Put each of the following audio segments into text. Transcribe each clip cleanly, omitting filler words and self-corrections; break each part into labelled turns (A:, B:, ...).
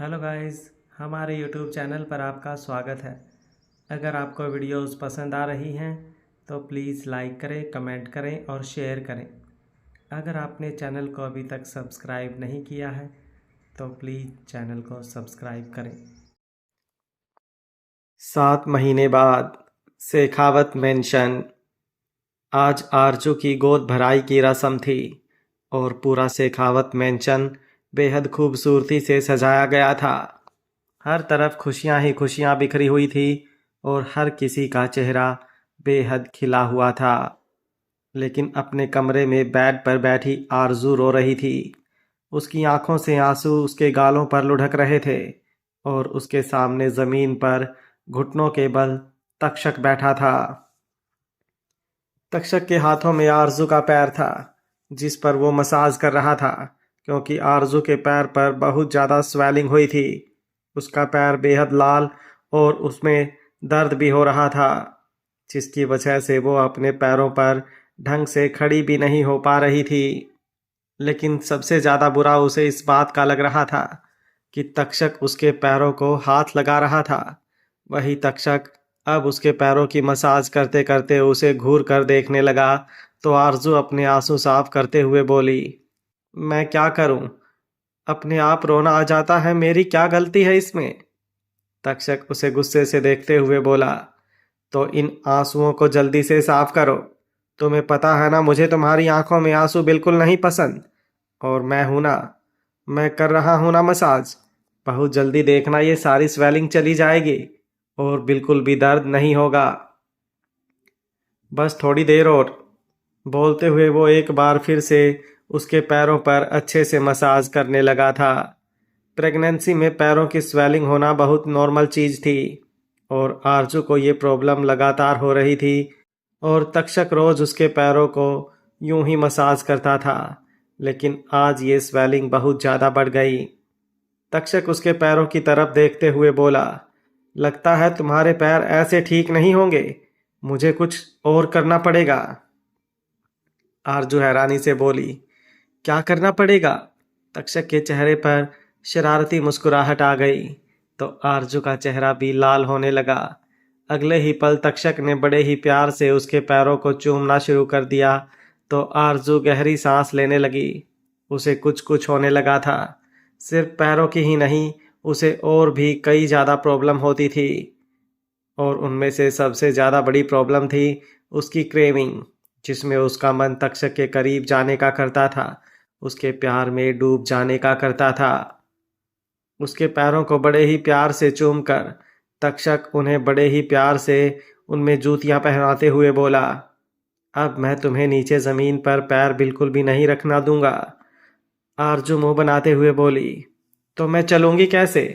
A: Hello guys, हमारे YouTube channel पर आपका स्वागत है। अगर आपको वीडियोस पसंद आ रही हैं तो प्लीज़ लाइक करें, कमेंट करें और शेयर करें। अगर आपने चैनल को अभी तक सब्सक्राइब नहीं किया है तो प्लीज़ चैनल को सब्सक्राइब करें।
B: 7 महीने बाद शेखावत मेंशन। आज आरजू की गोद भराई की रस्म थी और पूरा शेखावत मेंशन बेहद खूबसूरती से सजाया गया था। हर तरफ खुशियां ही खुशियां बिखरी हुई थी और हर किसी का चेहरा बेहद खिला हुआ था। लेकिन अपने कमरे में बेड पर बैठी आरजू रो रही थी। उसकी आंखों से आंसू उसके गालों पर लुढ़क रहे थे और उसके सामने जमीन पर घुटनों के बल तक्षक बैठा था। तक्षक के हाथों में आरजू का पैर था जिस पर वो मसाज कर रहा था, क्योंकि आरजू के पैर पर बहुत ज़्यादा स्वेलिंग हुई थी। उसका पैर बेहद लाल और उसमें दर्द भी हो रहा था, जिसकी वजह से वो अपने पैरों पर ढंग से खड़ी भी नहीं हो पा रही थी। लेकिन सबसे ज़्यादा बुरा उसे इस बात का लग रहा था कि तक्षक उसके पैरों को हाथ लगा रहा था। वही तक्षक अब उसके पैरों की मसाज करते करते उसे घूर कर देखने लगा तो आरजू अपने आंसू साफ करते हुए बोली, मैं क्या करूं? अपने आप रोना आ जाता है, मेरी क्या गलती है इसमें? तक्षक उसे गुस्से से देखते हुए बोला, तो इन आंसुओं को जल्दी से साफ करो। तुम्हें पता है ना, मुझे तुम्हारी आंखों में आंसू बिल्कुल नहीं पसंद। और मैं हूं ना, मैं कर रहा हूं ना मसाज। बहुत जल्दी देखना, ये सारी स्वेलिंग चली जाएगी और बिल्कुल भी दर्द नहीं होगा। बस थोड़ी देर और। बोलते हुए वो एक बार फिर से उसके पैरों पर अच्छे से मसाज करने लगा था। प्रेगनेंसी में पैरों की स्वेलिंग होना बहुत नॉर्मल चीज़ थी और आरजू को ये प्रॉब्लम लगातार हो रही थी और तक्षक रोज उसके पैरों को यूं ही मसाज करता था। लेकिन आज ये स्वेलिंग बहुत ज़्यादा बढ़ गई। तक्षक उसके पैरों की तरफ देखते हुए बोला, लगता है तुम्हारे पैर ऐसे ठीक नहीं होंगे, मुझे कुछ और करना पड़ेगा। आरजू हैरानी से बोली, क्या करना पड़ेगा? तक्षक के चेहरे पर शरारती मुस्कुराहट आ गई तो आरजू का चेहरा भी लाल होने लगा। अगले ही पल तक्षक ने बड़े ही प्यार से उसके पैरों को चूमना शुरू कर दिया तो आरजू गहरी सांस लेने लगी। उसे कुछ कुछ होने लगा था। सिर्फ पैरों की ही नहीं, उसे और भी कई ज़्यादा प्रॉब्लम होती थी और उनमें से सबसे ज़्यादा बड़ी प्रॉब्लम थी उसकी क्रेविंग, जिसमें उसका मन तक्षक के करीब जाने का करता था, उसके प्यार में डूब जाने का करता था। उसके पैरों को बड़े ही प्यार से चूमकर तक्षक उन्हें बड़े ही प्यार से उनमें जूतियां पहनाते हुए बोला, अब मैं तुम्हें नीचे ज़मीन पर पैर बिल्कुल भी नहीं रखना दूंगा। आरजू मुंह बनाते हुए बोली, तो मैं चलूंगी कैसे?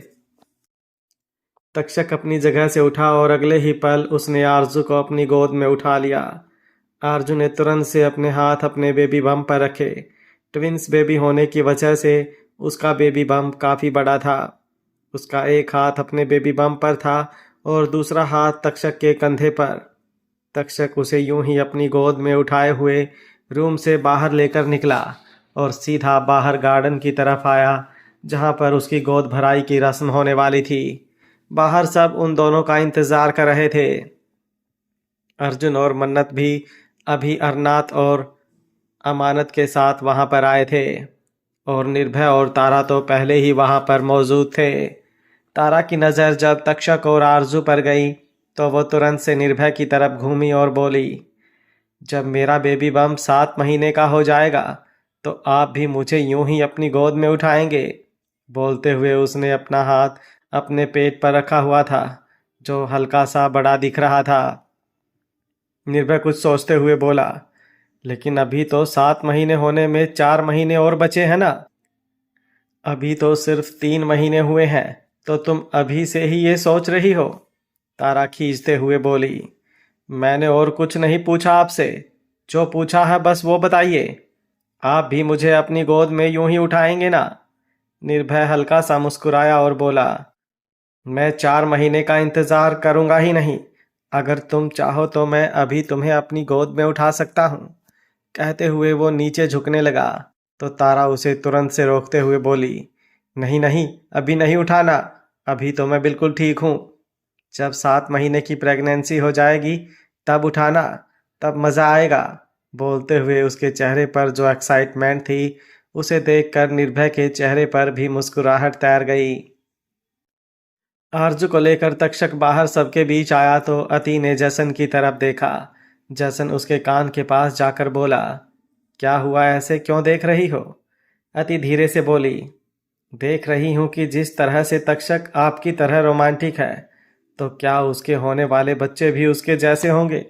B: तक्षक अपनी जगह से उठा और अगले ही पल उसने आरजू को अपनी गोद में उठा लिया। आरजू ने तुरंत से अपने हाथ अपने बेबी बम पर रखे। ट्विंस बेबी होने की वजह से उसका बेबी बम काफ़ी बड़ा था। उसका एक हाथ अपने बेबी बम पर था और दूसरा हाथ तक्षक के कंधे पर। तक्षक उसे यूं ही अपनी गोद में उठाए हुए रूम से बाहर लेकर निकला और सीधा बाहर गार्डन की तरफ आया, जहां पर उसकी गोद भराई की रस्म होने वाली थी। बाहर सब उन दोनों का इंतजार कर रहे थे। अर्जुन और मन्नत भी अभी अरनाथ और अमानत के साथ वहां पर आए थे और निर्भय और तारा तो पहले ही वहां पर मौजूद थे। तारा की नज़र जब तक्षक और आरजू पर गई तो वो तुरंत से निर्भय की तरफ घूमी और बोली, जब मेरा बेबी बम 7 महीने का हो जाएगा तो आप भी मुझे यूं ही अपनी गोद में उठाएंगे। बोलते हुए उसने अपना हाथ अपने पेट पर रखा हुआ था, जो हल्का सा बड़ा दिख रहा था। निर्भय कुछ सोचते हुए बोला, लेकिन अभी तो 7 महीने होने में 4 महीने और बचे हैं ना। अभी तो सिर्फ 3 महीने हुए हैं, तो तुम अभी से ही ये सोच रही हो? तारा खींचते हुए बोली, मैंने और कुछ नहीं पूछा आपसे, जो पूछा है बस वो बताइए। आप भी मुझे अपनी गोद में यूं ही उठाएंगे ना? निर्भय हल्का सा मुस्कुराया और बोला, मैं 4 महीने का इंतजार करूंगा ही नहीं। अगर तुम चाहो तो मैं अभी तुम्हें अपनी गोद में उठा सकता हूँ। कहते हुए वो नीचे झुकने लगा तो तारा उसे तुरंत से रोकते हुए बोली, नहीं नहीं, अभी नहीं उठाना, अभी तो मैं बिल्कुल ठीक हूँ। जब 7 महीने की प्रेगनेंसी हो जाएगी तब उठाना, तब मज़ा आएगा। बोलते हुए उसके चेहरे पर जो एक्साइटमेंट थी उसे देखकर निर्भय के चेहरे पर भी मुस्कुराहट तैर गई। आरजू को लेकर तक्षक बाहर सबके बीच आया तो अति ने जसन की तरफ देखा। जसन उसके कान के पास जाकर बोला, क्या हुआ, ऐसे क्यों देख रही हो? अति धीरे से बोली, देख रही हूं कि जिस तरह से तक्षक आपकी तरह रोमांटिक है तो क्या उसके होने वाले बच्चे भी उसके जैसे होंगे?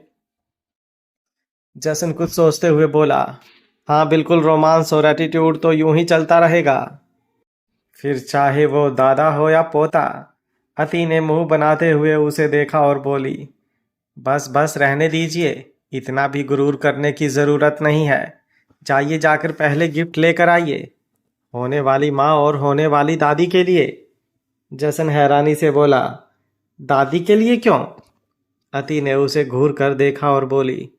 B: जसन कुछ सोचते हुए बोला, हाँ बिल्कुल, रोमांस और एटीट्यूड तो यूं ही चलता रहेगा, फिर चाहे वो दादा हो या पोता। अति ने मुंह बनाते हुए उसे देखा और बोली, बस बस रहने दीजिए, इतना भी गुरूर करने की ज़रूरत नहीं है। जाइए, जाकर पहले गिफ्ट लेकर आइए, होने वाली माँ और होने वाली दादी के लिए। जसन हैरानी से बोला, दादी के लिए क्यों? अति ने उसे घूर कर देखा और बोली,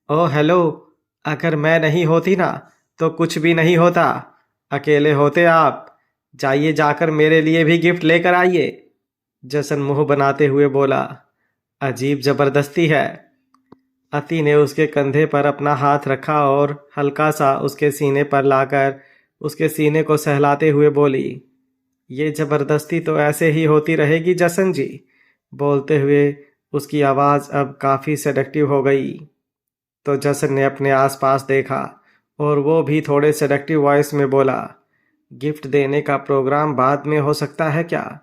B: ओह हेलो, अगर मैं नहीं होती ना तो कुछ भी नहीं होता, अकेले होते आप। जाइए, जाकर मेरे लिए भी गिफ्ट लेकर आइए। जसन मुंह बनाते हुए बोला, अजीब जबरदस्ती है। अति ने उसके कंधे पर अपना हाथ रखा और हल्का सा उसके सीने पर लाकर उसके सीने को सहलाते हुए बोली, ये जबरदस्ती तो ऐसे ही होती रहेगी जसन जी। बोलते हुए उसकी आवाज़ अब काफ़ी सेडक्टिव हो गई। तो जसन ने अपने आसपास देखा और वो भी थोड़े सेडक्टिव वॉइस में बोला, गिफ्ट देने का प्रोग्राम बाद में हो सकता है क्या?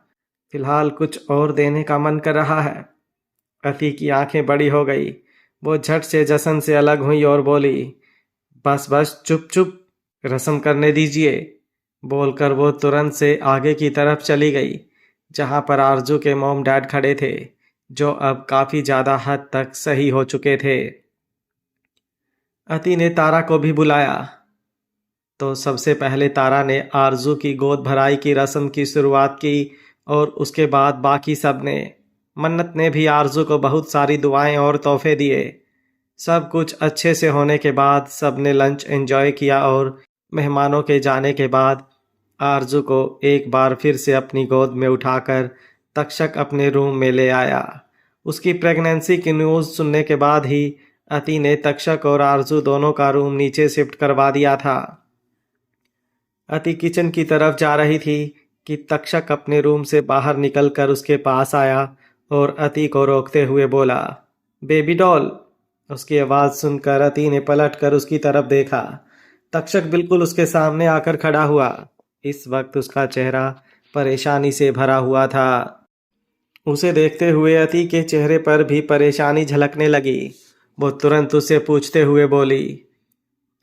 B: फिलहाल कुछ और देने का मन कर रहा है। अति की आंखें बड़ी हो गई। वो झट से जसन से अलग हुई और बोली, बस बस, चुप चुप, रस्म करने दीजिए। बोलकर वो तुरंत से आगे की तरफ चली गई जहां पर आरजू के मॉम डैड खड़े थे, जो अब काफ़ी ज़्यादा हद तक सही हो चुके थे। अति ने तारा को भी बुलाया तो सबसे पहले तारा ने आरजू की गोद भराई की रस्म की शुरुआत की और उसके बाद बाकी सब ने। मन्नत ने भी आरजू को बहुत सारी दुआएं और तोहफे दिए। सब कुछ अच्छे से होने के बाद सब ने लंच एंजॉय किया और मेहमानों के जाने के बाद आरजू को एक बार फिर से अपनी गोद में उठाकर तक्षक अपने रूम में ले आया। उसकी प्रेगनेंसी की न्यूज़ सुनने के बाद ही अति ने तक्षक और आरजू दोनों का रूम नीचे शिफ्ट करवा दिया था। अति किचन की तरफ जा रही थी कि तक्षक अपने रूम से बाहर निकलकर उसके पास आया और अति को रोकते हुए बोला, बेबी डॉल। उसकी आवाज़ सुनकर अति ने पलटकर उसकी तरफ देखा। तक्षक बिल्कुल उसके सामने आकर खड़ा हुआ। इस वक्त उसका चेहरा परेशानी से भरा हुआ था। उसे देखते हुए अति के चेहरे पर भी परेशानी झलकने लगी। वो तुरंत उससे पूछते हुए बोली,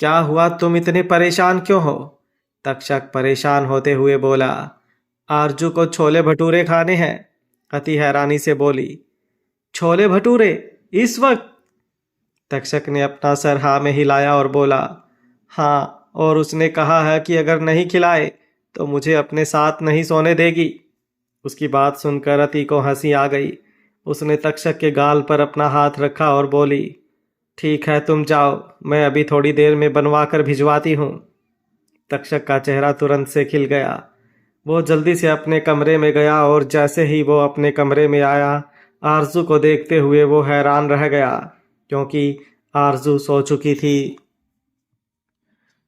B: क्या हुआ, तुम इतने परेशान क्यों हो? तक्षक परेशान होते हुए बोला, आरजू को छोले भटूरे खाने हैं। अति हैरानी से बोली, छोले भटूरे इस वक्त? तक्षक ने अपना सर हाँ में हिलाया और बोला, हाँ, और उसने कहा है कि अगर नहीं खिलाए तो मुझे अपने साथ नहीं सोने देगी। उसकी बात सुनकर अति को हंसी आ गई। उसने तक्षक के गाल पर अपना हाथ रखा और बोली, ठीक है, तुम जाओ, मैं अभी थोड़ी देर में बनवा कर भिजवाती हूँ। तक्षक का चेहरा तुरंत से खिल गया। वो जल्दी से अपने कमरे में गया और जैसे ही वो अपने कमरे में आया, आरजू को देखते हुए वो हैरान रह गया, क्योंकि आरजू सो चुकी थी।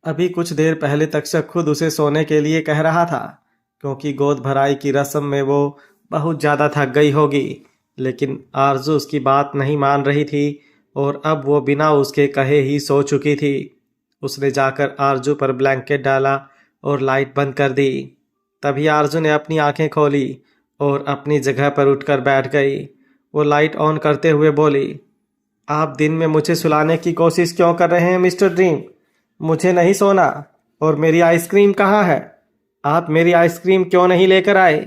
B: अभी कुछ देर पहले तक्षक खुद उसे सोने के लिए कह रहा था, क्योंकि गोद भराई की रस्म में वो बहुत ज़्यादा थक गई होगी, लेकिन आरजू उसकी बात नहीं मान रही थी और अब वो बिना उसके कहे ही सो चुकी थी। उसने जाकर आरजू पर ब्लैंकेट डाला और लाइट बंद कर दी। तभी आरजू ने अपनी आंखें खोली और अपनी जगह पर उठकर बैठ गई। वो लाइट ऑन करते हुए बोली, आप दिन में मुझे सुलाने की कोशिश क्यों कर रहे हैं मिस्टर ड्रीम? मुझे नहीं सोना। और मेरी आइसक्रीम कहाँ है? आप मेरी आइसक्रीम क्यों नहीं लेकर आए?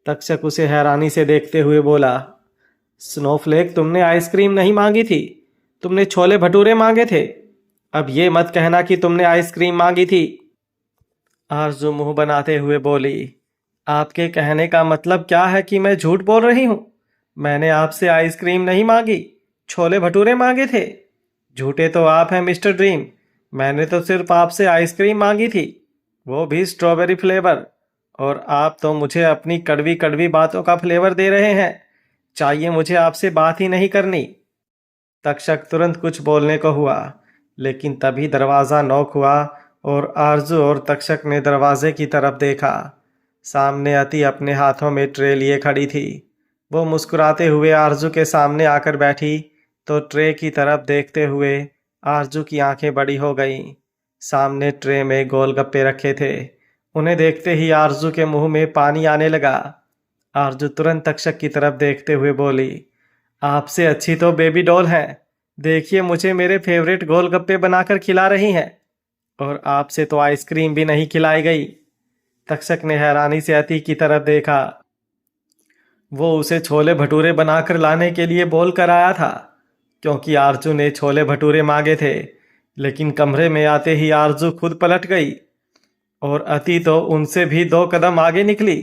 B: तक्षक उसे हैरानी से देखते हुए बोला, स्नोफ्लेक, तुमने आइसक्रीम नहीं मांगी थी, तुमने छोले भटूरे मांगे थे। अब ये मत कहना कि तुमने आइसक्रीम मांगी थी। आरजू मुंह बनाते हुए बोली, आपके कहने का मतलब क्या है कि मैं झूठ बोल रही हूँ? मैंने आपसे आइसक्रीम नहीं मांगी, छोले भटूरे मांगे थे। झूठे तो आप हैं मिस्टर ड्रीम। मैंने तो सिर्फ आपसे आइसक्रीम मांगी थी, वो भी स्ट्रॉबेरी फ्लेवर, और आप तो मुझे अपनी कड़वी कड़वी बातों का फ्लेवर दे रहे हैं। चाहिए मुझे आपसे बात ही नहीं करनी। तक्षक तुरंत कुछ बोलने को हुआ, लेकिन तभी दरवाज़ा नॉक हुआ और आरजू और तक्षक ने दरवाजे की तरफ देखा। सामने अति अपने हाथों में ट्रे लिए खड़ी थी। वो मुस्कुराते हुए आरजू के सामने आकर बैठी तो ट्रे की तरफ देखते हुए आरजू की आंखें बड़ी हो गईं। सामने ट्रे में गोलगप्पे रखे थे। उन्हें देखते ही आरजू के मुंह में पानी आने लगा। आरजू तुरंत तक्षक की तरफ देखते हुए बोली, आपसे अच्छी तो बेबी डॉल है। देखिए मुझे मेरे फेवरेट गोलगप्पे बनाकर खिला रही हैं, और आपसे तो आइसक्रीम भी नहीं खिलाई गई। तक्षक ने हैरानी से अति की तरफ देखा। वो उसे छोले भटूरे बनाकर लाने के लिए बोल कर आया था, क्योंकि आरजू ने छोले भटूरे मांगे थे। लेकिन कमरे में आते ही आरजू खुद पलट गई और अति तो उनसे भी 2 कदम आगे निकली।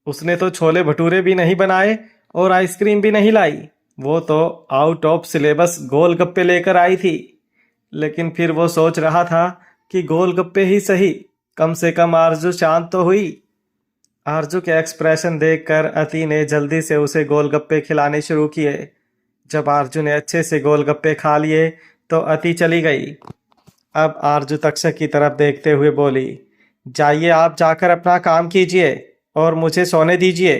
B: उसने तो छोले भटूरे भी नहीं बनाए और आइसक्रीम भी नहीं लाई। वो तो आउट ऑफ सिलेबस गोलगप्पे लेकर आई थी। लेकिन फिर वो सोच रहा था कि गोलगप्पे ही सही, कम से कम आरजू शांत तो हुई। आरजू के एक्सप्रेशन देखकर अति ने जल्दी से उसे गोलगप्पे खिलाने शुरू किए। जब आरजू ने अच्छे से गोलगप्पे खा लिए तो अति चली गई। अब आरजू तक्षक की तरफ देखते हुए बोली, जाइए आप जाकर अपना काम कीजिए और मुझे सोने दीजिए।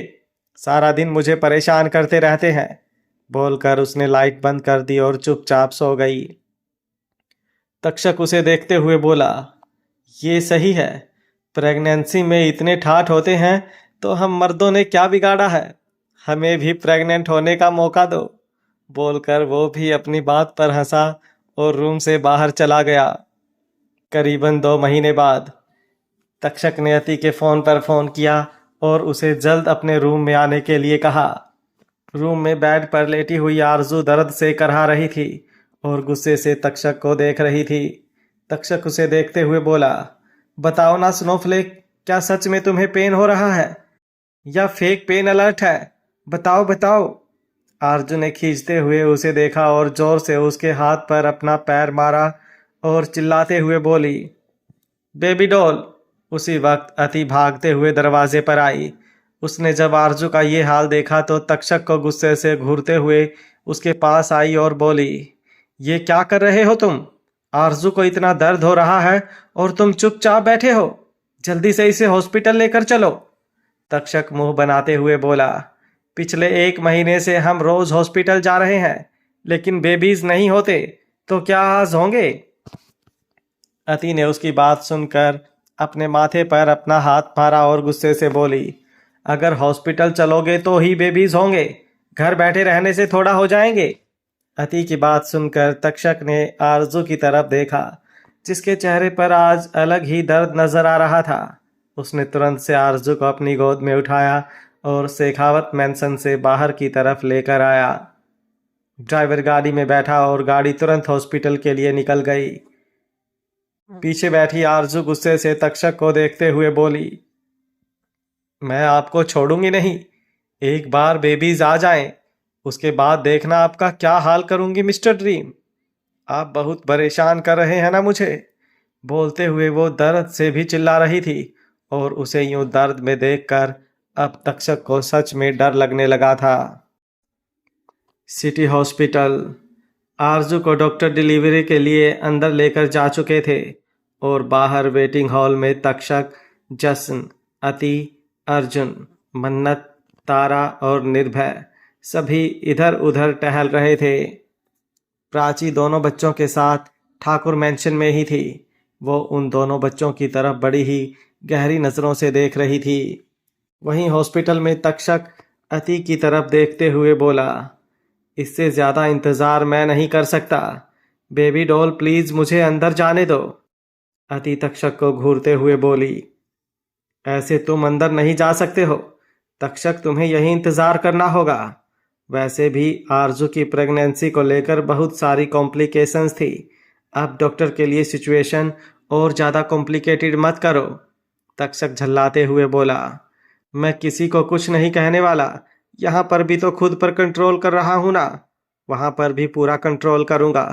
B: सारा दिन मुझे परेशान करते रहते हैं। बोलकर उसने लाइट बंद कर दी और चुपचाप सो गई। तक्षक उसे देखते हुए बोला, ये सही है। प्रेगनेंसी में इतने ठाठ होते हैं तो हम मर्दों ने क्या बिगाड़ा है। हमें भी प्रेग्नेंट होने का मौका दो। बोलकर वो भी अपनी बात पर हंसा और रूम से बाहर चला गया। करीबन 2 महीने बाद तक्षक ने अति के फ़ोन पर फ़ोन किया और उसे जल्द अपने रूम में आने के लिए कहा। रूम में बेड पर लेटी हुई आरजू दर्द से करहा रही थी और गुस्से से तक्षक को देख रही थी। तक्षक उसे देखते हुए बोला, बताओ ना स्नोफ्लेक, क्या सच में तुम्हें पेन हो रहा है या फेक पेन अलर्ट है? बताओ बताओ। आरजू ने खींचते हुए उसे देखा और जोर से उसके हाथ पर अपना पैर मारा और चिल्लाते हुए बोली, बेबी डॉल। उसी वक्त अति भागते हुए दरवाजे पर आई। उसने जब आरजू का ये हाल देखा तो तक्षक को गुस्से से घूरते हुए उसके पास आई और बोली, ये क्या कर रहे हो तुम? आरजू को इतना दर्द हो रहा है और तुम चुपचाप बैठे हो। जल्दी से इसे हॉस्पिटल लेकर चलो। तक्षक मुंह बनाते हुए बोला, पिछले 1 महीने से हम रोज हॉस्पिटल जा रहे हैं, लेकिन बेबीज नहीं होते, तो क्या आज होंगे? अति ने उसकी बात सुनकर अपने माथे पर अपना हाथ मारा और गुस्से से बोली, अगर हॉस्पिटल चलोगे तो ही बेबीज होंगे, घर बैठे रहने से थोड़ा हो जाएंगे। अति की बात सुनकर तक्षक ने आरजू की तरफ देखा, जिसके चेहरे पर आज अलग ही दर्द नजर आ रहा था। उसने तुरंत से आरजू को अपनी गोद में उठाया और शेखावत मैंसन से बाहर की तरफ लेकर आया। ड्राइवर गाड़ी में बैठा और गाड़ी तुरंत हॉस्पिटल के लिए निकल गई। पीछे बैठी आरजू गुस्से से तक्षक को देखते हुए बोली, मैं आपको छोड़ूंगी नहीं। एक बार बेबीज आ जाएं, उसके बाद देखना आपका क्या हाल करूंगी मिस्टर ड्रीम। आप बहुत परेशान कर रहे हैं ना मुझे। बोलते हुए वो दर्द से भी चिल्ला रही थी और उसे यूं दर्द में देखकर अब तक्षक को सच में डर लगने लगा था। City hospital. आरजू को डॉक्टर डिलीवरी के लिए अंदर लेकर जा चुके थे और बाहर वेटिंग हॉल में तक्षक, जसन, अति, अर्जुन, मन्नत, तारा और निर्भय सभी इधर उधर टहल रहे थे। प्राची दोनों बच्चों के साथ ठाकुर मैंशन में ही थी। वो उन दोनों बच्चों की तरफ बड़ी ही गहरी नज़रों से देख रही थी। वहीं हॉस्पिटल में तक्षक अति की तरफ देखते हुए बोला, इससे ज़्यादा इंतज़ार मैं नहीं कर सकता। बेबी डॉल प्लीज़ मुझे अंदर जाने दो। अति तक्षक को घूरते हुए बोली, ऐसे तुम अंदर नहीं जा सकते हो। तक्षक तुम्हें यही इंतज़ार करना होगा। वैसे भी आरजू की प्रेगनेंसी को लेकर बहुत सारी कॉम्प्लिकेशंस थी। अब डॉक्टर के लिए सिचुएशन और ज़्यादा कॉम्प्लिकेटेड मत करो। तक्षक झल्लाते हुए बोला, मैं किसी को कुछ नहीं कहने वाला। यहाँ पर भी तो खुद पर कंट्रोल कर रहा हूँ ना, वहाँ पर भी पूरा कंट्रोल करूँगा।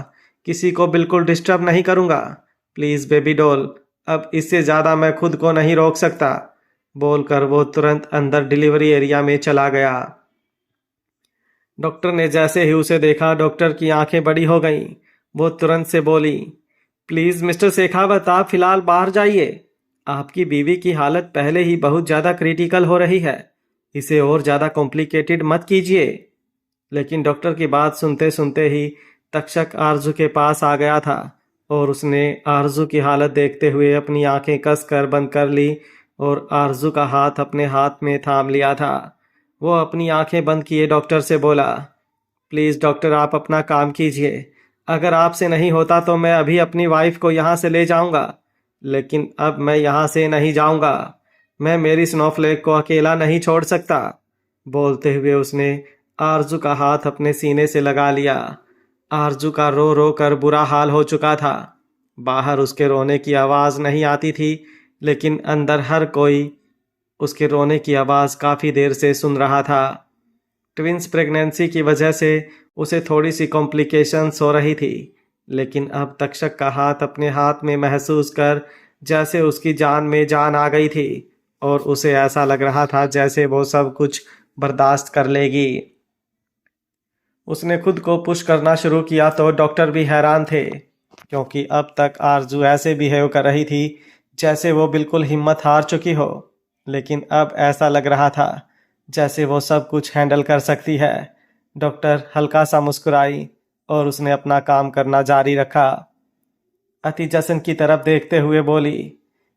B: किसी को बिल्कुल डिस्टर्ब नहीं करूँगा। प्लीज़ बेबी डॉल, अब इससे ज़्यादा मैं खुद को नहीं रोक सकता। बोलकर वो तुरंत अंदर डिलीवरी एरिया में चला गया। डॉक्टर ने जैसे ही उसे देखा, डॉक्टर की आंखें बड़ी हो गईं। वो तुरंत से बोली, प्लीज मिस्टर शेखावत, आप फिलहाल बाहर जाइए। आपकी बीवी की हालत पहले ही बहुत ज़्यादा क्रिटिकल हो रही है, इसे और ज़्यादा कॉम्प्लिकेटेड मत कीजिए। लेकिन डॉक्टर की बात सुनते सुनते ही तक्षक आरजू के पास आ गया था और उसने आरजू की हालत देखते हुए अपनी आंखें कस कर बंद कर ली और आरजू का हाथ अपने हाथ में थाम लिया था। वो अपनी आंखें बंद किए डॉक्टर से बोला, प्लीज़ डॉक्टर, आप अपना काम कीजिए। अगर आपसे नहीं होता तो मैं अभी अपनी वाइफ को यहाँ से ले जाऊँगा, लेकिन अब मैं यहाँ से नहीं जाऊँगा। मैं मेरी स्नोफ्लेक को अकेला नहीं छोड़ सकता। बोलते हुए उसने आरजू का हाथ अपने सीने से लगा लिया। आरजू का रो रो कर बुरा हाल हो चुका था। बाहर उसके रोने की आवाज़ नहीं आती थी, लेकिन अंदर हर कोई उसके रोने की आवाज़ काफ़ी देर से सुन रहा था। ट्विंस प्रेगनेंसी की वजह से उसे थोड़ी सी कॉम्प्लिकेशंस हो रही थी, लेकिन अब तक्षक का हाथ अपने हाथ में महसूस कर जैसे उसकी जान में जान आ गई थी और उसे ऐसा लग रहा था जैसे वो सब कुछ बर्दाश्त कर लेगी। उसने खुद को पुश करना शुरू किया तो डॉक्टर भी हैरान थे, क्योंकि अब तक आरजू ऐसे बिहेव कर रही थी जैसे वो बिल्कुल हिम्मत हार चुकी हो, लेकिन अब ऐसा लग रहा था जैसे वो सब कुछ हैंडल कर सकती है। डॉक्टर हल्का सा मुस्कुराई और उसने अपना काम करना जारी रखा। अति जसन की तरफ देखते हुए बोली,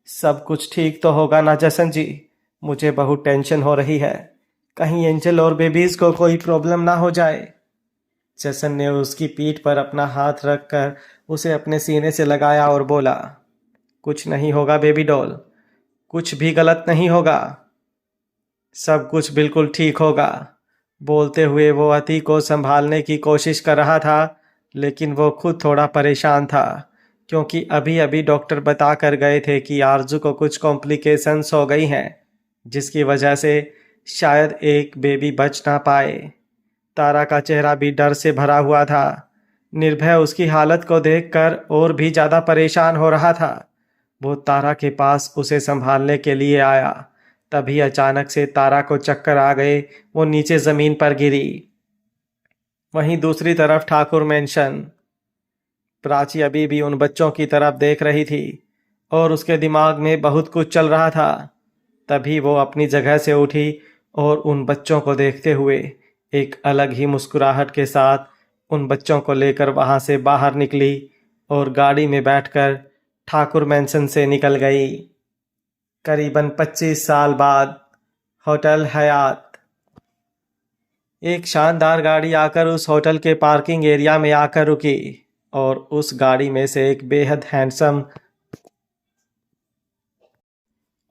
B: सब कुछ ठीक तो होगा ना जसन जी? मुझे बहुत टेंशन हो रही है, कहीं एंजल और बेबीज को कोई प्रॉब्लम ना हो जाए। जसन ने उसकी पीठ पर अपना हाथ रखकर उसे अपने सीने से लगाया और बोला, कुछ नहीं होगा बेबी डॉल, कुछ भी गलत नहीं होगा, सब कुछ बिल्कुल ठीक होगा। बोलते हुए वो अति को संभालने की कोशिश कर रहा था, लेकिन वो खुद थोड़ा परेशान था, क्योंकि अभी अभी डॉक्टर बता कर गए थे कि आरजू को कुछ कॉम्प्लिकेशंस हो गई हैं, जिसकी वजह से शायद एक बेबी बच ना पाए। तारा का चेहरा भी डर से भरा हुआ था। निर्भय उसकी हालत को देखकर और भी ज़्यादा परेशान हो रहा था। वो तारा के पास उसे संभालने के लिए आया, तभी अचानक से तारा को चक्कर आ गए। वो नीचे ज़मीन पर गिरी। वहीं दूसरी तरफ ठाकुर मेंशन, प्राची अभी भी उन बच्चों की तरफ देख रही थी और उसके दिमाग में बहुत कुछ चल रहा था। तभी वो अपनी जगह से उठी और उन बच्चों को देखते हुए एक अलग ही मुस्कुराहट के साथ उन बच्चों को लेकर वहां से बाहर निकली और गाड़ी में बैठकर ठाकुर मैंसन से निकल गई। करीबन 25 साल बाद होटल हयात। एक शानदार गाड़ी आकर उस होटल के पार्किंग एरिया में आकर रुकी और उस गाड़ी में से एक बेहद हैंडसम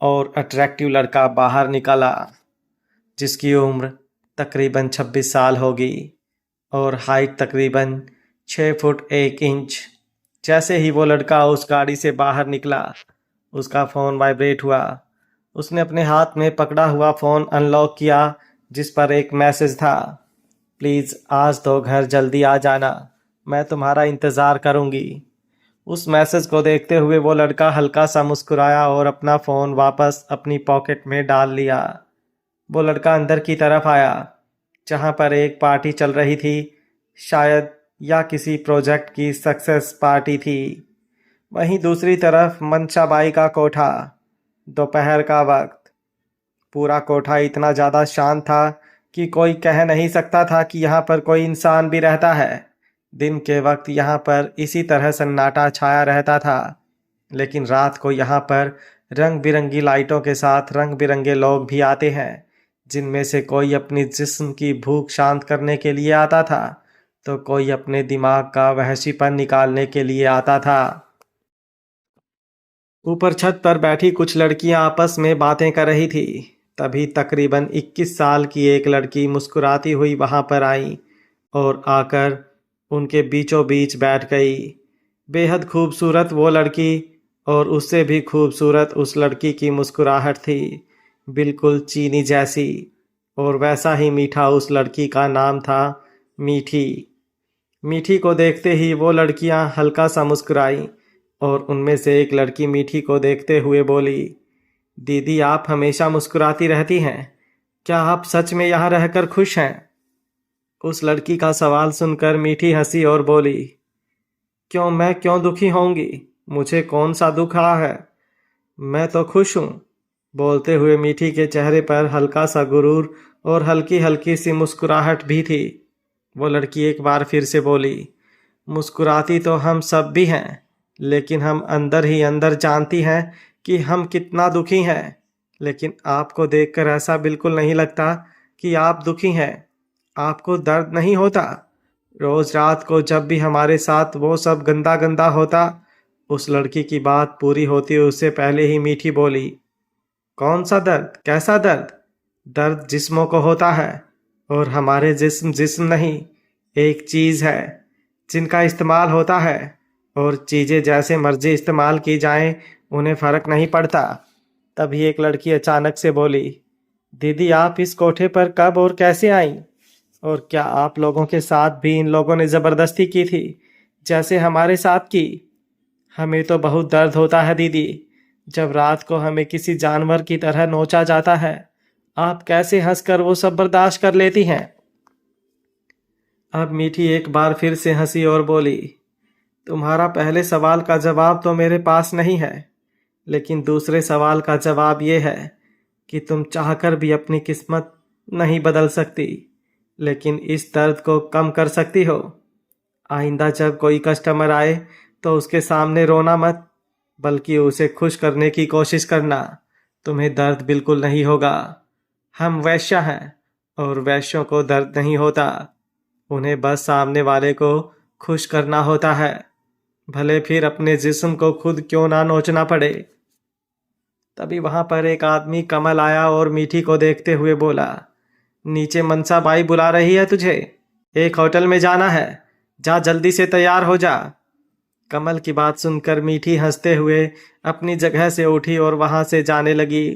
B: और अट्रैक्टिव लड़का बाहर निकला, जिसकी उम्र तकरीबन 26 साल होगी और हाइट तकरीबन 6 फुट 1 इंच। जैसे ही वो लड़का उस गाड़ी से बाहर निकला, उसका फ़ोन वाइब्रेट हुआ। उसने अपने हाथ में पकड़ा हुआ फ़ोन अनलॉक किया, जिस पर एक मैसेज था, प्लीज़ आज तो घर जल्दी आ जाना, मैं तुम्हारा इंतज़ार करूँगी। उस मैसेज को देखते हुए वो लड़का हल्का सा मुस्कुराया और अपना फ़ोन वापस अपनी पॉकेट में डाल लिया। वो लड़का अंदर की तरफ आया, जहाँ पर एक पार्टी चल रही थी, शायद या किसी प्रोजेक्ट की सक्सेस पार्टी थी। वहीं दूसरी तरफ मनसाबाई का कोठा। दोपहर का वक्त। पूरा कोठा इतना ज़्यादा शांत था कि कोई कह नहीं सकता था कि यहाँ पर कोई इंसान भी रहता है। दिन के वक्त यहाँ पर इसी तरह सन्नाटा छाया रहता था, लेकिन रात को यहाँ पर रंग बिरंगी लाइटों के साथ रंग बिरंगे लोग भी आते हैं, जिनमें से कोई अपनी जिस्म की भूख शांत करने के लिए आता था तो कोई अपने दिमाग का वहशीपन निकालने के लिए आता था। ऊपर छत पर बैठी कुछ लड़कियां आपस में बातें कर रही थी। तभी तकरीबन 21 साल की एक लड़की मुस्कुराती हुई वहां पर आई और आकर उनके बीचों बीच बैठ गई। बेहद खूबसूरत वो लड़की और उससे भी खूबसूरत उस लड़की की मुस्कुराहट थी, बिल्कुल चीनी जैसी, और वैसा ही मीठा उस लड़की का नाम था मीठी। मीठी को देखते ही वो लड़कियां हल्का सा मुस्कुराई और उनमें से एक लड़की मीठी को देखते हुए बोली, दीदी, आप हमेशा मुस्कुराती रहती हैं। क्या आप सच में यहाँ रहकर खुश हैं? उस लड़की का सवाल सुनकर मीठी हंसी और बोली, क्यों, मैं क्यों दुखी होंगी? मुझे कौन सा दुख रहा है? मैं तो खुश हूँ। बोलते हुए मीठी के चेहरे पर हल्का सा गुरूर और हल्की हल्की सी मुस्कुराहट भी थी। वो लड़की एक बार फिर से बोली, मुस्कुराती तो हम सब भी हैं, लेकिन हम अंदर ही अंदर जानती हैं कि हम कितना दुखी हैं। लेकिन आपको देखकर ऐसा बिल्कुल नहीं लगता कि आप दुखी हैं। आपको दर्द नहीं होता? रोज रात को जब भी हमारे साथ वो सब गंदा गंदा होता। उस लड़की की बात पूरी होती उससे पहले ही मीठी बोली, कौन सा दर्द? कैसा दर्द? दर्द जिस्मों को होता है, और हमारे जिस्म जिस्म नहीं, एक चीज़ है जिनका इस्तेमाल होता है, और चीज़ें जैसे मर्जी इस्तेमाल की जाएं उन्हें फ़र्क नहीं पड़ता। तभी एक लड़की अचानक से बोली, दीदी, आप इस कोठे पर कब और कैसे आईं? और क्या आप लोगों के साथ भी इन लोगों ने ज़बरदस्ती की थी जैसे हमारे साथ की? हमें तो बहुत दर्द होता है दीदी, जब रात को हमें किसी जानवर की तरह नोचा जाता है। आप कैसे हंसकर वो सब बर्दाश्त कर लेती हैं? अब मीठी एक बार फिर से हंसी और बोली, तुम्हारा पहले सवाल का जवाब तो मेरे पास नहीं है, लेकिन दूसरे सवाल का जवाब ये है कि तुम चाहकर भी अपनी किस्मत नहीं बदल सकती, लेकिन इस दर्द को कम कर सकती हो। आइंदा जब कोई कस्टमर आए तो उसके सामने रोना मत, बल्कि उसे खुश करने की कोशिश करना। तुम्हें दर्द बिल्कुल नहीं होगा। हम वैश्य हैं, और वैश्यों को दर्द नहीं होता। उन्हें बस सामने वाले को खुश करना होता है, भले फिर अपने जिस्म को खुद क्यों ना नोचना पड़े। तभी वहां पर एक आदमी कमल आया और मीठी को देखते हुए बोला, नीचे मनसा बाई बुला रही है तुझे। एक होटल में जाना है, जा जल्दी से तैयार हो जा। कमल की बात सुनकर मीठी हंसते हुए अपनी जगह से उठी और वहां से जाने लगी।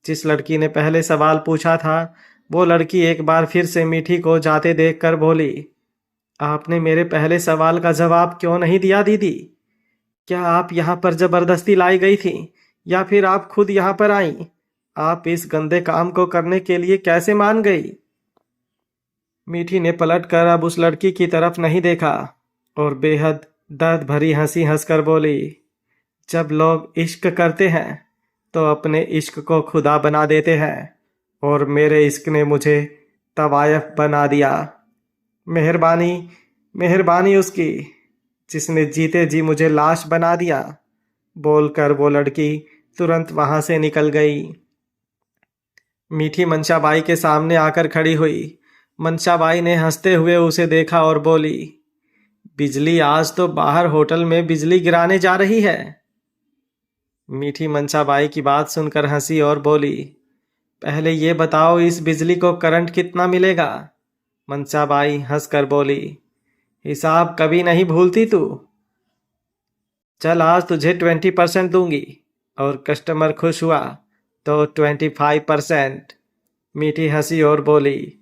B: जिस लड़की ने पहले सवाल पूछा था, वो लड़की एक बार फिर से मीठी को जाते देखकर बोली, आपने मेरे पहले सवाल का जवाब क्यों नहीं दिया दीदी? क्या आप यहाँ पर जबरदस्ती लाई गई थी, या फिर आप खुद यहाँ पर आई? आप इस गंदे काम को करने के लिए कैसे मान गई? मीठी ने पलटकर अब उस लड़की की तरफ नहीं देखा और बेहद दर्द भरी हंसी हंसकर बोली, जब लोग इश्क करते हैं तो अपने इश्क को खुदा बना देते हैं, और मेरे इश्क ने मुझे तवायफ बना दिया। मेहरबानी, मेहरबानी उसकी, जिसने जीते जी मुझे लाश बना दिया। बोलकर वो लड़की तुरंत वहां से निकल गई। मीठी मंशाबाई के सामने आकर खड़ी हुई। मंशाबाई ने हंसते हुए उसे देखा और बोली, बिजली आज तो बाहर होटल में बिजली गिराने जा रही है। मीठी मंशाबाई की बात सुनकर हंसी और बोली, पहले ये बताओ इस बिजली को करंट कितना मिलेगा? मंशाबाई हंसकर बोली, हिसाब कभी नहीं भूलती तू। चल, आज तुझे 20% दूंगी, और कस्टमर खुश हुआ तो 25%। मीठी हंसी और बोली,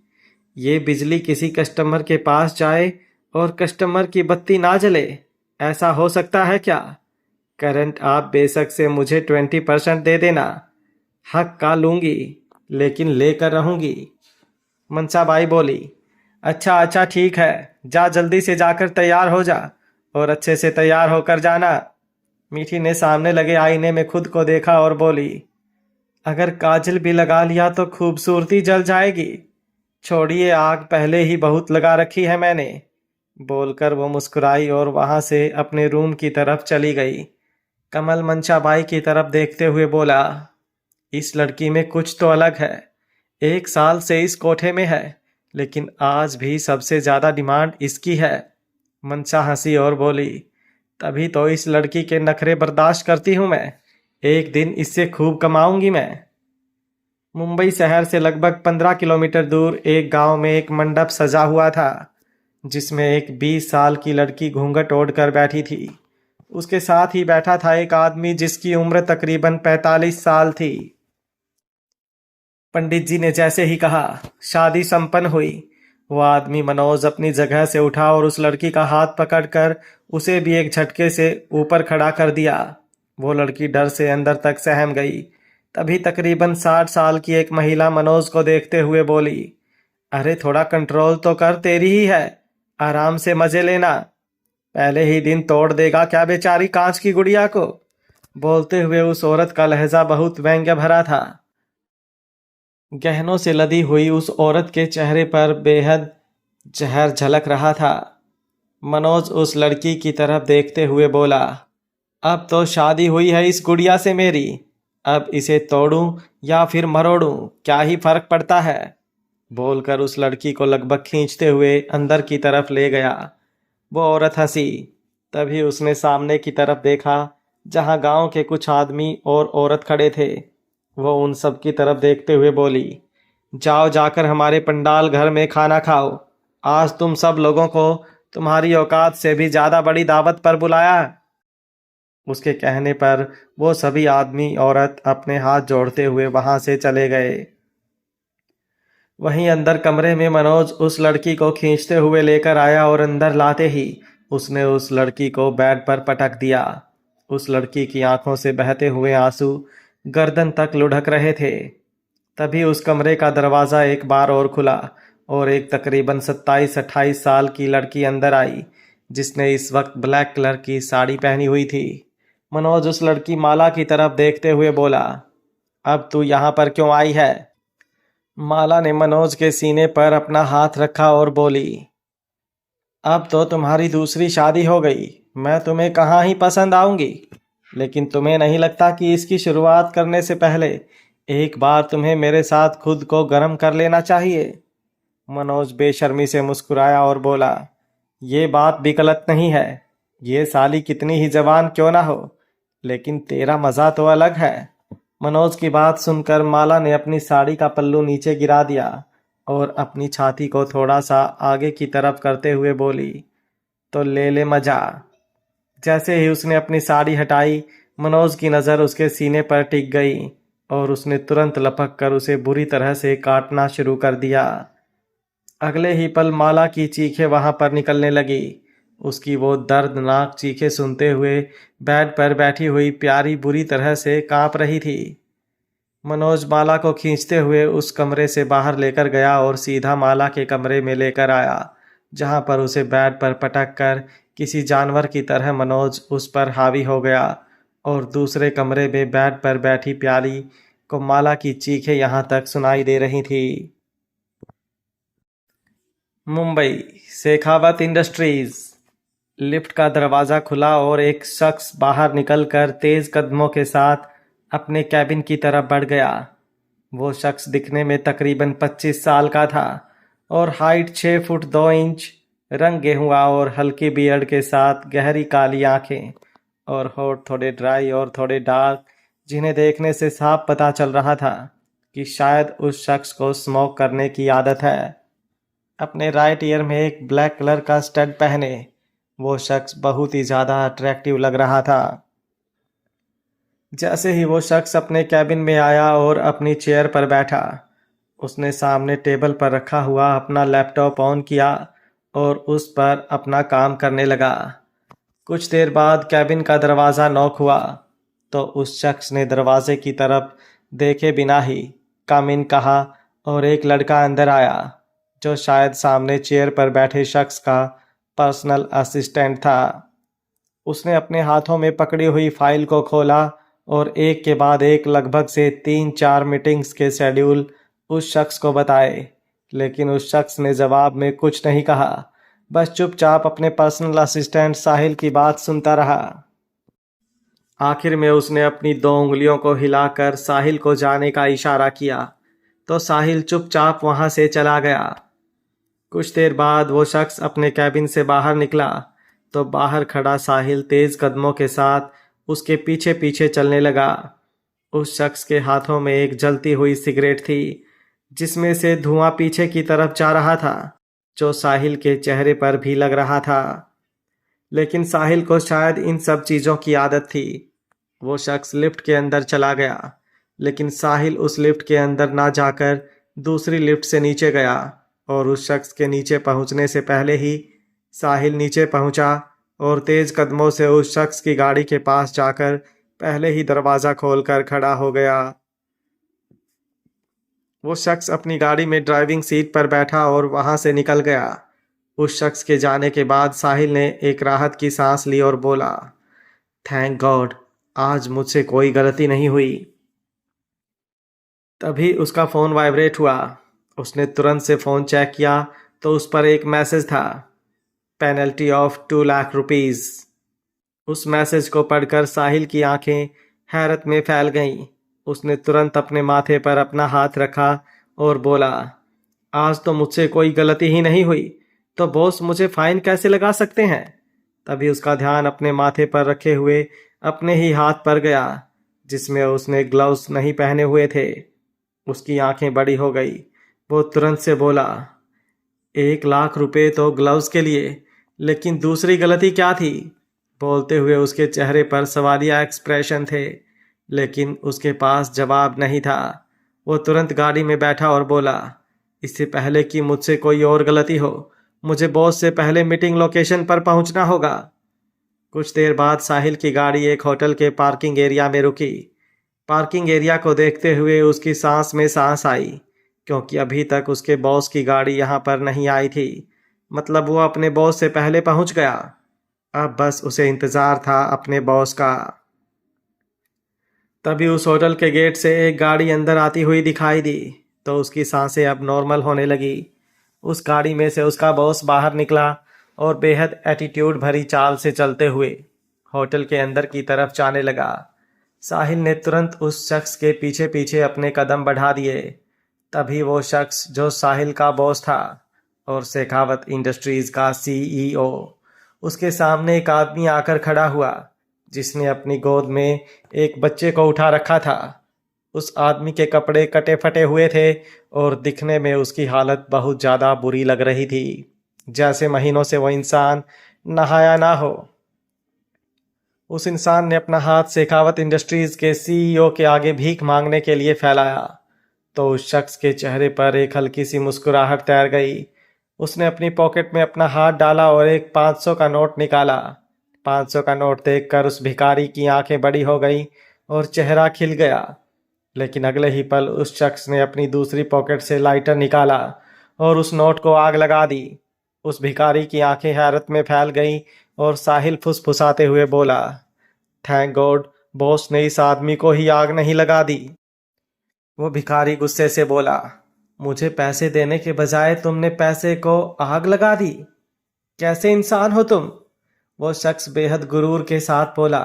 B: ये बिजली किसी कस्टमर के पास जाए और कस्टमर की बत्ती ना जले, ऐसा हो सकता है क्या? करंट आप बेशक से मुझे 20% दे देना, हक का लूंगी, लेकिन लेकर रहूंगी। मंसाबाई बोली, अच्छा अच्छा ठीक है, जा जल्दी से जाकर तैयार हो जा, और अच्छे से तैयार होकर जाना। मीठी ने सामने लगे आईने में खुद को देखा और बोली, अगर काजल भी लगा लिया तो खूबसूरती जल जाएगी। छोड़िए, आग पहले ही बहुत लगा रखी है मैंने। बोलकर वो मुस्कुराई और वहां से अपने रूम की तरफ चली गई। कमल मंशाबाई की तरफ देखते हुए बोला, इस लड़की में कुछ तो अलग है। 1 साल से इस कोठे में है, लेकिन आज भी सबसे ज्यादा डिमांड इसकी है। मंशा हंसी और बोली, तभी तो इस लड़की के नखरे बर्दाश्त करती हूं मैं। एक दिन इससे खूब कमाऊंगी मैं। मुंबई शहर से लगभग 15 किलोमीटर दूर एक गांव में एक मंडप सजा हुआ था, जिसमें एक 20 साल की लड़की घूंघट ओढ़कर बैठी थी। उसके साथ ही बैठा था एक आदमी जिसकी उम्र तकरीबन 45 साल थी। पंडित जी ने जैसे ही कहा, शादी संपन्न हुई। वो आदमी मनोज अपनी जगह से उठा और उस लड़की का हाथ पकड़कर उसे भी एक झटके से ऊपर खड़ा कर दिया। वो लड़की डर से अंदर तक सहम गई। तभी तकरीबन 60 साल की एक महिला मनोज को देखते हुए बोली, अरे थोड़ा कंट्रोल तो कर, तेरी ही है, आराम से मजे लेना, पहले ही दिन तोड़ देगा क्या बेचारी कांच की गुड़िया को। बोलते हुए उस औरत का लहजा बहुत व्यंग्य भरा था। गहनों से लदी हुई उस औरत के चेहरे पर बेहद जहर झलक रहा था। मनोज उस लड़की की तरफ देखते हुए बोला, अब तो शादी हुई है इस गुड़िया से मेरी, अब इसे तोड़ूं या फिर मरोड़ूं, क्या ही फर्क पड़ता है। बोलकर उस लड़की को लगभग खींचते हुए अंदर की तरफ ले गया। वो औरत हंसी। तभी उसने सामने की तरफ देखा जहां गांव के कुछ आदमी और औरत खड़े थे। वो उन सब की तरफ देखते हुए बोली, जाओ जाकर हमारे पंडाल घर में खाना खाओ, आज तुम सब लोगों को तुम्हारी औकात से भी ज्यादा बड़ी दावत पर बुलाया। उसके कहने पर वो सभी आदमी औरत अपने हाथ जोड़ते हुए वहां से चले गए। वहीं अंदर कमरे में मनोज उस लड़की को खींचते हुए लेकर आया और अंदर लाते ही उसने उस लड़की को बेड पर पटक दिया। उस लड़की की आंखों से बहते हुए आंसू गर्दन तक लुढ़क रहे थे। तभी उस कमरे का दरवाज़ा एक बार और खुला और एक तकरीबन 27-28 साल की लड़की अंदर आई, जिसने इस वक्त ब्लैक कलर की साड़ी पहनी हुई थी। मनोज उस लड़की माला की तरफ देखते हुए बोला, अब तू यहाँ पर क्यों आई है। माला ने मनोज के सीने पर अपना हाथ रखा और बोली, अब तो तुम्हारी दूसरी शादी हो गई, मैं तुम्हें कहाँ ही पसंद आऊंगी, लेकिन तुम्हें नहीं लगता कि इसकी शुरुआत करने से पहले एक बार तुम्हें मेरे साथ खुद को गर्म कर लेना चाहिए। मनोज बेशर्मी से मुस्कुराया और बोला, ये बात भी गलत नहीं है, ये साली कितनी ही जवान क्यों ना हो, लेकिन तेरा मज़ा तो अलग है। मनोज की बात सुनकर माला ने अपनी साड़ी का पल्लू नीचे गिरा दिया और अपनी छाती को थोड़ा सा आगे की तरफ करते हुए बोली, तो ले ले मजा। जैसे ही उसने अपनी साड़ी हटाई, मनोज की नज़र उसके सीने पर टिक गई और उसने तुरंत लपक कर उसे बुरी तरह से काटना शुरू कर दिया। अगले ही पल माला की चीखें वहां पर निकलने लगी। उसकी वो दर्दनाक चीखें सुनते हुए बेड पर बैठी हुई प्यारी बुरी तरह से कांप रही थी। मनोज माला को खींचते हुए उस कमरे से बाहर लेकर गया और सीधा माला के कमरे में लेकर आया, जहां पर उसे बेड पर पटक कर किसी जानवर की तरह मनोज उस पर हावी हो गया और दूसरे कमरे में बेड पर बैठी प्याली को माला की चीखें यहां तक सुनाई दे रही थी। मुंबई, शेखावत इंडस्ट्रीज। लिफ्ट का दरवाज़ा खुला और एक शख्स बाहर निकलकर तेज कदमों के साथ अपने कैबिन की तरफ बढ़ गया। वो शख्स दिखने में तकरीबन 25 साल का था और हाइट 6 फुट 2 इंच, रंग गेहुआ और हल्की बियर्ड के साथ गहरी काली आंखें और होठ थोड़े ड्राई और थोड़े डार्क, जिन्हें देखने से साफ पता चल रहा था कि शायद उस शख्स को स्मोक करने की आदत है। अपने राइट ईयर में एक ब्लैक कलर का स्टड पहने वो शख्स बहुत ही ज़्यादा अट्रैक्टिव लग रहा था। जैसे ही वो शख्स अपने कैबिन में आया और अपनी चेयर पर बैठा, उसने सामने टेबल पर रखा हुआ अपना लैपटॉप ऑन किया और उस पर अपना काम करने लगा। कुछ देर बाद कैबिन का दरवाज़ा नॉक हुआ तो उस शख्स ने दरवाजे की तरफ देखे बिना ही कम इन कहा और एक लड़का अंदर आया, जो शायद सामने चेयर पर बैठे शख्स का पर्सनल असिस्टेंट था। उसने अपने हाथों में पकड़ी हुई फाइल को खोला और एक के बाद एक लगभग से 3-4 मीटिंग्स के शेड्यूल उस शख्स को बताए, लेकिन उस शख्स ने जवाब में कुछ नहीं कहा, बस चुपचाप अपने पर्सनल असिस्टेंट साहिल की बात सुनता रहा। आखिर में उसने अपनी 2 उंगलियों को हिलाकर साहिल को जाने का इशारा किया तो साहिल चुपचाप वहां से चला गया। कुछ देर बाद वो शख्स अपने कैबिन से बाहर निकला तो बाहर खड़ा साहिल तेज कदमों के साथ उसके पीछे पीछे चलने लगा। उस शख्स के हाथों में एक जलती हुई सिगरेट थी, जिसमें से धुआं पीछे की तरफ जा रहा था, जो साहिल के चेहरे पर भी लग रहा था। लेकिन साहिल को शायद इन सब चीज़ों की आदत थी। वो शख्स लिफ्ट के अंदर चला गया, लेकिन साहिल उस लिफ्ट के अंदर ना जाकर दूसरी लिफ्ट से नीचे गया और उस शख्स के नीचे पहुंचने से पहले ही साहिल नीचे पहुंचा और तेज कदमों से उस शख्स की गाड़ी के पास जाकर पहले ही दरवाज़ा खोलकर खड़ा हो गया। वो शख्स अपनी गाड़ी में ड्राइविंग सीट पर बैठा और वहां से निकल गया। उस शख्स के जाने के बाद साहिल ने एक राहत की सांस ली और बोला, थैंक गॉड, आज मुझसे कोई गलती नहीं हुई। तभी उसका फ़ोन वाइब्रेट हुआ। उसने तुरंत से फ़ोन चेक किया तो उस पर एक मैसेज था, पेनल्टी ऑफ 2 लाख रुपीज़। उस मैसेज को पढ़कर साहिल की आंखें हैरत में फैल गईं। उसने तुरंत अपने माथे पर अपना हाथ रखा और बोला, आज तो मुझसे कोई गलती ही नहीं हुई, तो बॉस मुझे फाइन कैसे लगा सकते हैं। तभी उसका ध्यान अपने माथे पर रखे हुए अपने ही हाथ पर गया जिसमें उसने ग्लव्स नहीं पहने हुए थे। उसकी आंखें बड़ी हो गई। वो तुरंत से बोला, 1 लाख रुपए तो ग्लव्स के लिए, लेकिन दूसरी गलती क्या थी। बोलते हुए उसके चेहरे पर सवालिया एक्सप्रेशन थे, लेकिन उसके पास जवाब नहीं था। वो तुरंत गाड़ी में बैठा और बोला, इससे पहले कि मुझसे कोई और गलती हो, मुझे बॉस से पहले मीटिंग लोकेशन पर पहुंचना होगा। कुछ देर बाद साहिल की गाड़ी एक होटल के पार्किंग एरिया में रुकी। पार्किंग एरिया को देखते हुए उसकी सांस में सांस आई, क्योंकि अभी तक उसके बॉस की गाड़ी यहाँ पर नहीं आई थी। मतलब वो अपने बॉस से पहले पहुंच गया। अब बस उसे इंतज़ार था अपने बॉस का। तभी उस होटल के गेट से एक गाड़ी अंदर आती हुई दिखाई दी तो उसकी सांसें अब नॉर्मल होने लगी। उस गाड़ी में से उसका बॉस बाहर निकला और बेहद एटीट्यूड भरी चाल से चलते हुए होटल के अंदर की तरफ जाने लगा। साहिल ने तुरंत उस शख्स के पीछे पीछे अपने कदम बढ़ा दिए। तभी वो शख्स जो साहिल का बॉस था और शेखावत इंडस्ट्रीज का CEO, उसके सामने एक आदमी आकर खड़ा हुआ जिसने अपनी गोद में एक बच्चे को उठा रखा था। उस आदमी के कपड़े कटे फटे हुए थे और दिखने में उसकी हालत बहुत ज़्यादा बुरी लग रही थी, जैसे महीनों से वो इंसान नहाया ना हो। उस इंसान ने अपना हाथ शेखावत इंडस्ट्रीज के CEO के आगे भीख मांगने के लिए फैलाया तो उस शख्स के चेहरे पर एक हल्की सी मुस्कुराहट तैर गई। उसने अपनी पॉकेट में अपना हाथ डाला और एक 500 का नोट निकाला। 500 का नोट देखकर उस भिखारी की आंखें बड़ी हो गई और चेहरा खिल गया। लेकिन अगले ही पल उस शख्स ने अपनी दूसरी पॉकेट से लाइटर निकाला और उस नोट को आग लगा दी। उस भिखारी की आंखें हैरत में फैल गईं और साहिल फुसफुसाते हुए बोला, थैंक गॉड, बॉस ने इस आदमी को ही आग नहीं लगा दी। वो भिखारी गुस्से से बोला, मुझे पैसे देने के बजाय तुमने पैसे को आग लगा दी, कैसे इंसान हो तुम। वो शख्स बेहद गुरूर के साथ बोला,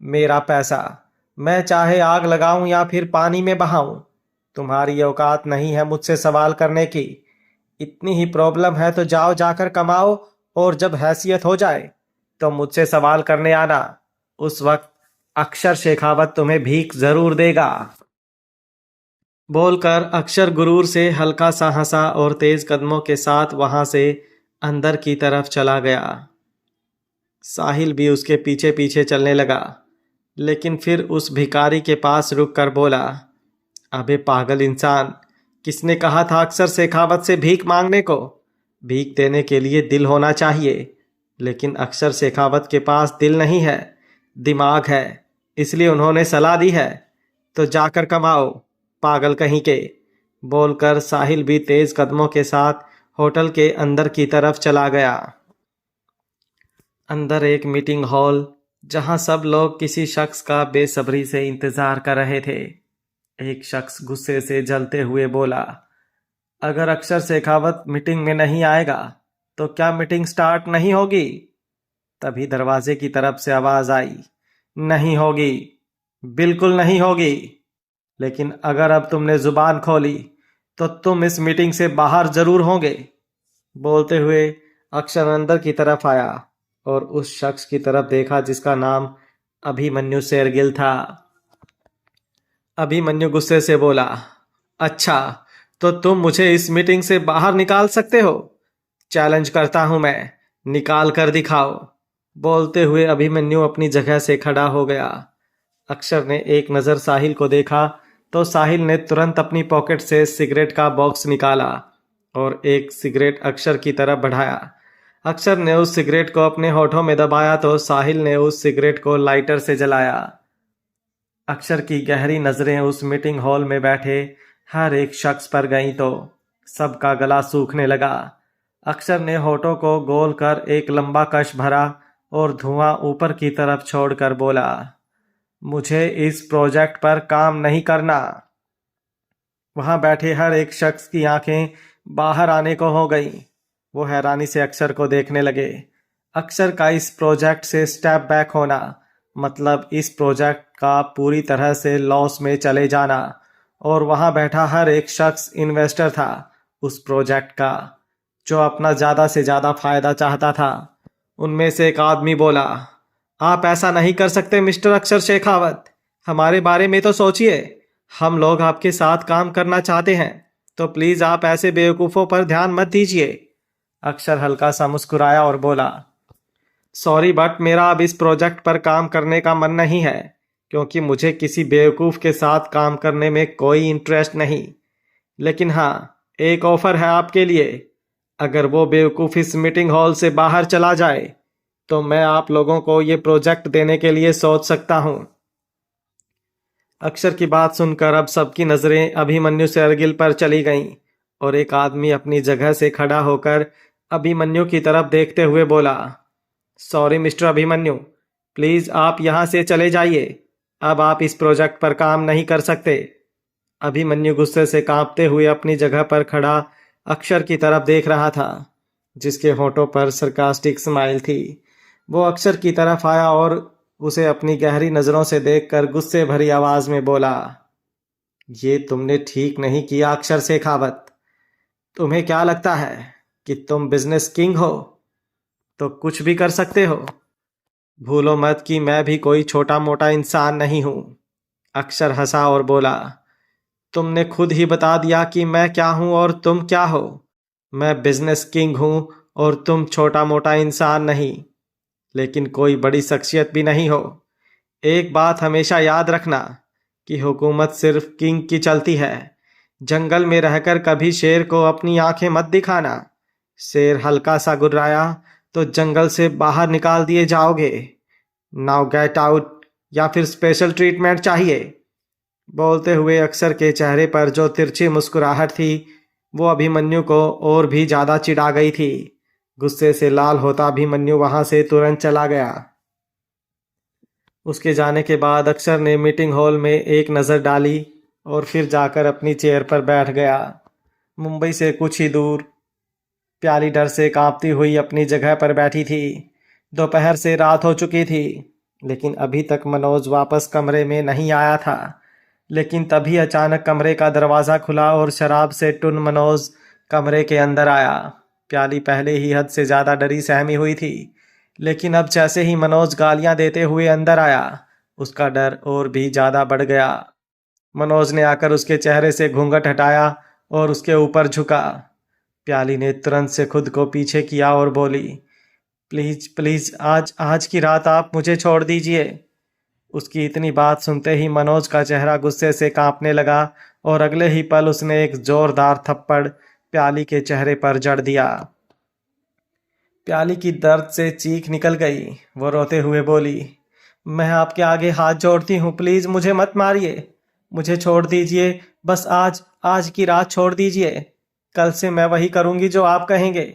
B: मेरा पैसा, मैं चाहे आग लगाऊं या फिर पानी में बहाऊं, तुम्हारी औकात नहीं है मुझसे सवाल करने की। इतनी ही प्रॉब्लम है तो जाओ जाकर कमाओ और जब हैसियत हो जाए तो मुझसे सवाल करने आना। उस वक्त अक्षर शेखावत तुम्हें भीख जरूर देगा। बोलकर अक्षर गुरूर से हल्का सा हंसा और तेज कदमों के साथ वहां से अंदर की तरफ चला गया। साहिल भी उसके पीछे पीछे चलने लगा, लेकिन फिर उस भिखारी के पास रुककर बोला, अबे पागल इंसान, किसने कहा था अक्षर शेखावत से भीख मांगने को। भीख देने के लिए दिल होना चाहिए, लेकिन अक्षर शेखावत के पास दिल नहीं है, दिमाग है, इसलिए उन्होंने सलाह दी है। तो जाकर कमाओ, पागल कहीं के। बोलकर साहिल भी तेज कदमों के साथ होटल के अंदर की तरफ चला गया। अंदर एक मीटिंग हॉल, जहां सब लोग किसी शख्स का बेसब्री से इंतजार कर रहे थे। एक शख्स गुस्से से जलते हुए बोला, अगर अक्षर शेखावत मीटिंग में नहीं आएगा तो क्या मीटिंग स्टार्ट नहीं होगी। तभी दरवाजे की तरफ से आवाज आई, नहीं होगी, बिल्कुल नहीं होगी। लेकिन अगर अब तुमने जुबान खोली तो तुम इस मीटिंग से बाहर जरूर होंगे। बोलते हुए अक्षर अंदर की तरफ आया और उस शख्स की तरफ देखा जिसका नाम अभिमन्यु शेरगिल था। अभिमन्यु गुस्से से बोला, अच्छा, तो तुम मुझे इस मीटिंग से बाहर निकाल सकते हो। चैलेंज करता हूं मैं, निकाल कर दिखाओ। बोलते हुए अभिमन्यु अपनी जगह से खड़ा हो गया। अक्षर ने एक नज़र साहिल को देखा तो साहिल ने तुरंत अपनी पॉकेट से सिगरेट का बॉक्स निकाला और एक सिगरेट अक्षर की तरफ बढ़ाया। अक्षर ने उस सिगरेट को अपने होठों में दबाया तो साहिल ने उस सिगरेट को लाइटर से जलाया। अक्षर की गहरी नज़रें उस मीटिंग हॉल में बैठे हर एक शख्स पर गईं तो सबका गला सूखने लगा। अक्षर ने होठों को गोल कर एक लंबा कश भरा और धुआं ऊपर की तरफ छोड़कर बोला, मुझे इस प्रोजेक्ट पर काम नहीं करना। वहां बैठे हर एक शख्स की आंखें बाहर आने को हो गईं। वो हैरानी से अक्षर को देखने लगे। अक्षर का इस प्रोजेक्ट से स्टेप बैक होना मतलब इस प्रोजेक्ट का पूरी तरह से लॉस में चले जाना, और वहां बैठा हर एक शख्स इन्वेस्टर था उस प्रोजेक्ट का, जो अपना ज्यादा से ज्यादा फायदा चाहता था। उनमें से एक आदमी बोला, आप ऐसा नहीं कर सकते मिस्टर अक्षर शेखावत, हमारे बारे में तो सोचिए। हम लोग आपके साथ काम करना चाहते हैं, तो प्लीज आप ऐसे बेवकूफ़ों पर ध्यान मत दीजिए। अक्षर हल्का सा मुस्कुराया और बोला, सॉरी बट मेरा अब इस प्रोजेक्ट पर काम करने का मन नहीं है, क्योंकि मुझे किसी बेवकूफ़ के साथ काम करने में कोई इंटरेस्ट नहीं। लेकिन हाँ, एक ऑफर है आपके लिए। अगर वो बेवकूफ़ इस मीटिंग हॉल से बाहर चला जाए तो मैं आप लोगों को ये प्रोजेक्ट देने के लिए सोच सकता हूँ। अक्षर की बात सुनकर अब सबकी नज़रें अभिमन्यु से अर्गिल पर चली गईं और एक आदमी अपनी जगह से खड़ा होकर अभिमन्यु की तरफ देखते हुए बोला, सॉरी मिस्टर अभिमन्यु, प्लीज़ आप यहाँ से चले जाइए। अब आप इस प्रोजेक्ट पर काम नहीं कर सकते। अभिमन्यु गुस्से से कांपते हुए अपनी जगह पर खड़ा अक्षर की तरफ देख रहा था, जिसके होठों पर सरकास्टिक स्माइल थी। वो अक्षर की तरफ आया और उसे अपनी गहरी नज़रों से देखकर गुस्से भरी आवाज़ में बोला, ये तुमने ठीक नहीं किया अक्षर शेखावत। तुम्हें क्या लगता है कि तुम बिजनेस किंग हो तो कुछ भी कर सकते हो? भूलो मत कि मैं भी कोई छोटा मोटा इंसान नहीं हूं। अक्षर हंसा और बोला, तुमने खुद ही बता दिया कि मैं क्या हूं और तुम क्या हो। मैं बिजनेस किंग हूं और तुम छोटा मोटा इंसान नहीं, लेकिन कोई बड़ी शख्सियत भी नहीं हो। एक बात हमेशा याद रखना कि हुकूमत सिर्फ किंग की चलती है। जंगल में रहकर कभी शेर को अपनी आंखें मत दिखाना। शेर हल्का सा गुर्राया तो जंगल से बाहर निकाल दिए जाओगे। नाउ गेट आउट, या फिर स्पेशल ट्रीटमेंट चाहिए। बोलते हुए अक्षर के चेहरे पर जो तिरछी मुस्कुराहट थी वो अभिमन्यु को और भी ज्यादा चिढ़ा गई थी। गुस्से से लाल होता अभिमन्यु वहां से तुरंत चला गया। उसके जाने के बाद अक्षर ने मीटिंग हॉल में एक नज़र डाली और फिर जाकर अपनी चेयर पर बैठ गया। मुंबई से कुछ ही दूर प्याली डर से कांपती हुई अपनी जगह पर बैठी थी। दोपहर से रात हो चुकी थी, लेकिन अभी तक मनोज वापस कमरे में नहीं आया था। लेकिन तभी अचानक कमरे का दरवाज़ा खुला और शराब से टुन मनोज कमरे के अंदर आया। प्याली पहले ही हद से ज़्यादा डरी सहमी हुई थी, लेकिन अब जैसे ही मनोज गालियां देते हुए अंदर आया, उसका डर और भी ज़्यादा बढ़ गया। मनोज ने आकर उसके चेहरे से घूंघट हटाया और उसके ऊपर झुका। प्याली ने तुरंत से खुद को पीछे किया और बोली, प्लीज़ प्लीज़ आज की रात आप मुझे छोड़ दीजिए। उसकी इतनी बात सुनते ही मनोज का चेहरा गुस्से से कांपने लगा और अगले ही पल उसने एक जोरदार थप्पड़ प्याली के चेहरे पर जड़ दिया। प्याली की दर्द से चीख निकल गई। वो रोते हुए बोली, मैं आपके आगे हाथ जोड़ती हूँ, प्लीज़ मुझे मत मारिए, मुझे छोड़ दीजिए, बस आज की रात छोड़ दीजिए। कल से मैं वही करूँगी जो आप कहेंगे।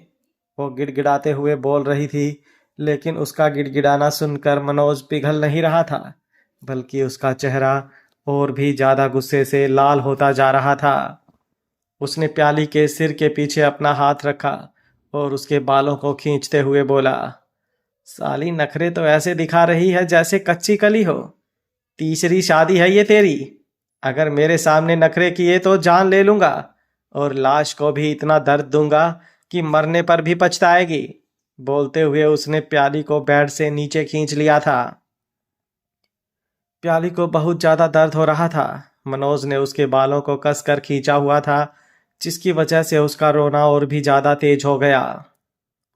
B: वो गिड़गिड़ाते हुए बोल रही थी, लेकिन उसका गिड़गिड़ाना सुनकर मनोज पिघल नहीं रहा था, बल्कि उसका चेहरा और भी ज़्यादा गुस्से से लाल होता जा रहा था। उसने प्याली के सिर के पीछे अपना हाथ रखा और उसके बालों को खींचते हुए बोला, साली नखरे तो ऐसे दिखा रही है जैसे कच्ची कली हो। तीसरी शादी है ये तेरी। अगर मेरे सामने नखरे किए तो जान ले लूँगा और लाश को भी इतना दर्द दूंगा कि मरने पर भी पछताएगी। बोलते हुए उसने प्याली को बेड से नीचे खींच लिया था। प्याली को बहुत ज़्यादा दर्द हो रहा था। मनोज ने उसके बालों को कसकर खींचा हुआ था, जिसकी वजह से उसका रोना और भी ज़्यादा तेज हो गया।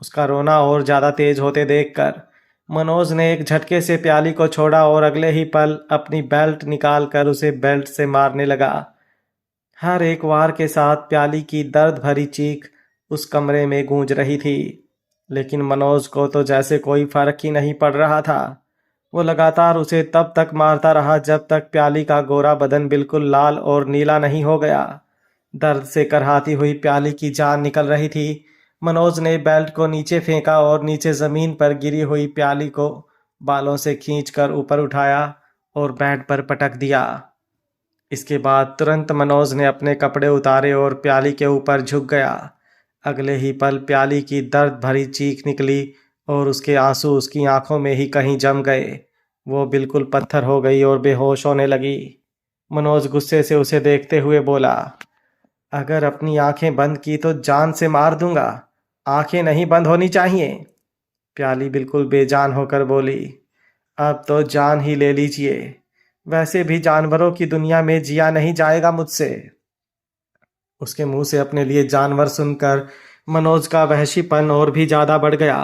B: उसका रोना और ज़्यादा तेज होते देखकर मनोज ने एक झटके से प्याली को छोड़ा और अगले ही पल अपनी बेल्ट निकालकर उसे बेल्ट से मारने लगा। हर एक वार के साथ प्याली की दर्द भरी चीख उस कमरे में गूंज रही थी, लेकिन मनोज को तो जैसे कोई फर्क ही नहीं पड़ रहा था। वो लगातार उसे तब तक मारता रहा जब तक प्याली का गोरा बदन बिल्कुल लाल और नीला नहीं हो गया। दर्द से करहाती हुई प्याली की जान निकल रही थी। मनोज ने बेल्ट को नीचे फेंका और नीचे जमीन पर गिरी हुई प्याली को बालों से खींचकर ऊपर उठाया और बेड पर पटक दिया। इसके बाद तुरंत मनोज ने अपने कपड़े उतारे और प्याली के ऊपर झुक गया। अगले ही पल प्याली की दर्द भरी चीख निकली और उसके आंसू उसकी आंखों में ही कहीं जम गए। वो बिल्कुल पत्थर हो गई और बेहोश होने लगी। मनोज गुस्से से उसे देखते हुए बोला, अगर अपनी आंखें बंद की तो जान से मार दूंगा। आंखें नहीं बंद होनी चाहिए। प्याली बिल्कुल बेजान होकर बोली, अब तो जान ही ले लीजिए। वैसे भी जानवरों की दुनिया में जिया नहीं जाएगा मुझसे। उसके मुंह से अपने लिए जानवर सुनकर मनोज का वहशीपन और भी ज्यादा बढ़ गया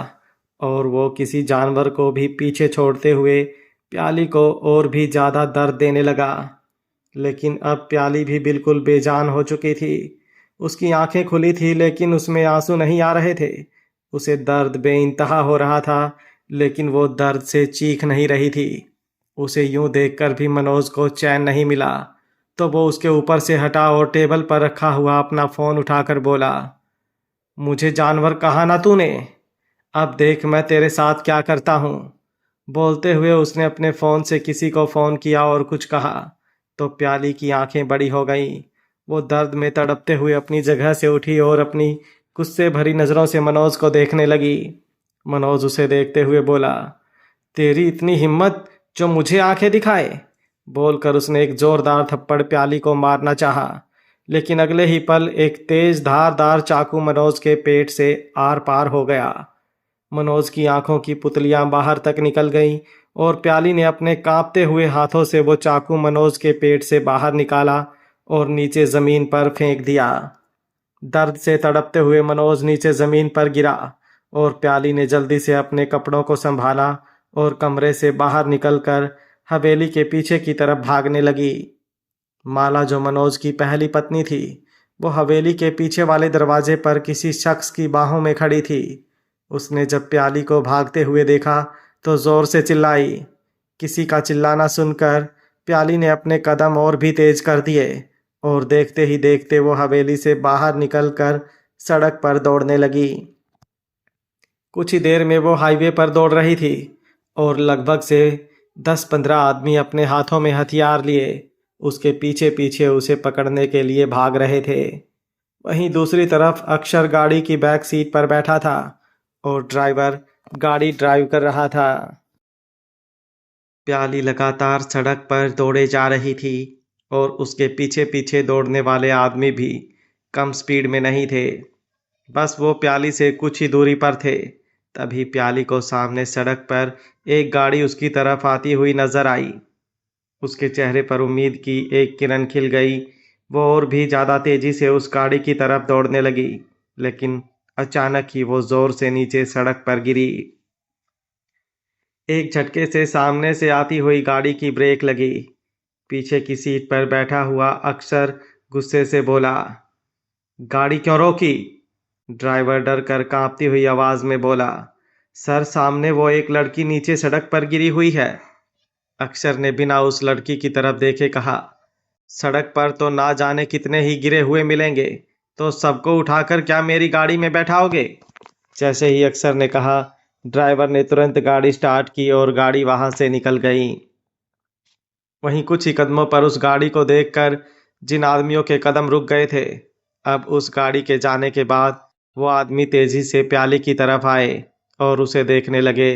B: और वो किसी जानवर को भी पीछे छोड़ते हुए प्याली को और भी ज्यादा दर्द देने लगा। लेकिन अब प्याली भी बिल्कुल बेजान हो चुकी थी। उसकी आंखें खुली थी लेकिन उसमें आंसू नहीं आ रहे थे। उसे दर्द बेइंतहा हो रहा था लेकिन वो दर्द से चीख नहीं रही थी। उसे यूं देखकर भी मनोज को चैन नहीं मिला तो वो उसके ऊपर से हटा और टेबल पर रखा हुआ अपना फोन उठाकर बोला, मुझे जानवर कहा ना तूने, अब देख मैं तेरे साथ क्या करता हूँ। बोलते हुए उसने अपने फोन से किसी को फोन किया और कुछ कहा तो प्याली की आंखें बड़ी हो गईं। वो दर्द में तड़पते हुए अपनी जगह से उठी और अपनी गुस्से भरी नजरों से मनोज को देखने लगी। मनोज उसे देखते हुए बोला, तेरी इतनी हिम्मत जो मुझे आंखें दिखाए। बोलकर उसने एक जोरदार थप्पड़ प्याली को मारना चाहा लेकिन अगले ही पल एक तेज धारदार चाकू मनोज के पेट से आर पार हो गया। मनोज की आंखों की पुतलियां बाहर तक निकल गईं और प्याली ने अपने कांपते हुए हाथों से वो चाकू मनोज के पेट से बाहर निकाला और नीचे जमीन पर फेंक दिया। दर्द से तड़पते हुए मनोज नीचे जमीन पर गिरा और प्याली ने जल्दी से अपने कपड़ों को संभाला और कमरे से बाहर निकलकर हवेली के पीछे की तरफ भागने लगी। माला, जो मनोज की पहली पत्नी थी, वो हवेली के पीछे वाले दरवाजे पर किसी शख्स की बाहों में खड़ी थी। उसने जब प्याली को भागते हुए देखा तो जोर से चिल्लाई। किसी का चिल्लाना सुनकर प्याली ने अपने कदम और भी तेज कर दिए और देखते ही देखते वो हवेली से बाहर निकलकर सड़क पर दौड़ने लगी। कुछ ही देर में वो हाईवे पर दौड़ रही थी और लगभग से 10-15 आदमी अपने हाथों में हथियार लिए उसके पीछे पीछे उसे पकड़ने के लिए भाग रहे थे। वहीं दूसरी तरफ अक्षर गाड़ी की बैक सीट पर बैठा था और ड्राइवर गाड़ी ड्राइव कर रहा था। प्याली लगातार सड़क पर दौड़े जा रही थी और उसके पीछे पीछे दौड़ने वाले आदमी भी कम स्पीड में नहीं थे। बस वो प्याली से कुछ ही दूरी पर थे। तभी प्याली को सामने सड़क पर एक गाड़ी उसकी तरफ आती हुई नजर आई। उसके चेहरे पर उम्मीद की एक किरण खिल गई। वो और भी ज्यादा तेजी से उस गाड़ी की तरफ दौड़ने लगी लेकिन अचानक ही वो जोर से नीचे सड़क पर गिरी। एक झटके से सामने से आती हुई गाड़ी की ब्रेक लगी। पीछे की सीट पर बैठा हुआ अक्षर गुस्से से बोला, गाड़ी क्यों रोकी? ड्राइवर डर कर कांपती हुई आवाज में बोला, सर सामने वो एक लड़की नीचे सड़क पर गिरी हुई है। अक्षर ने बिना उस लड़की की तरफ देखे कहा, सड़क पर तो ना जाने कितने ही गिरे हुए मिलेंगे, तो सबको उठाकर क्या मेरी गाड़ी में बैठाओगे? जैसे ही अक्षर ने कहा, ड्राइवर ने तुरंत गाड़ी स्टार्ट की और गाड़ी वहां से निकल गई। वहीं कुछ ही कदमों पर उस गाड़ी को देखकर जिन आदमियों के कदम रुक गए थे, अब उस गाड़ी के जाने के बाद वो आदमी तेजी से प्याली की तरफ आए और उसे देखने लगे।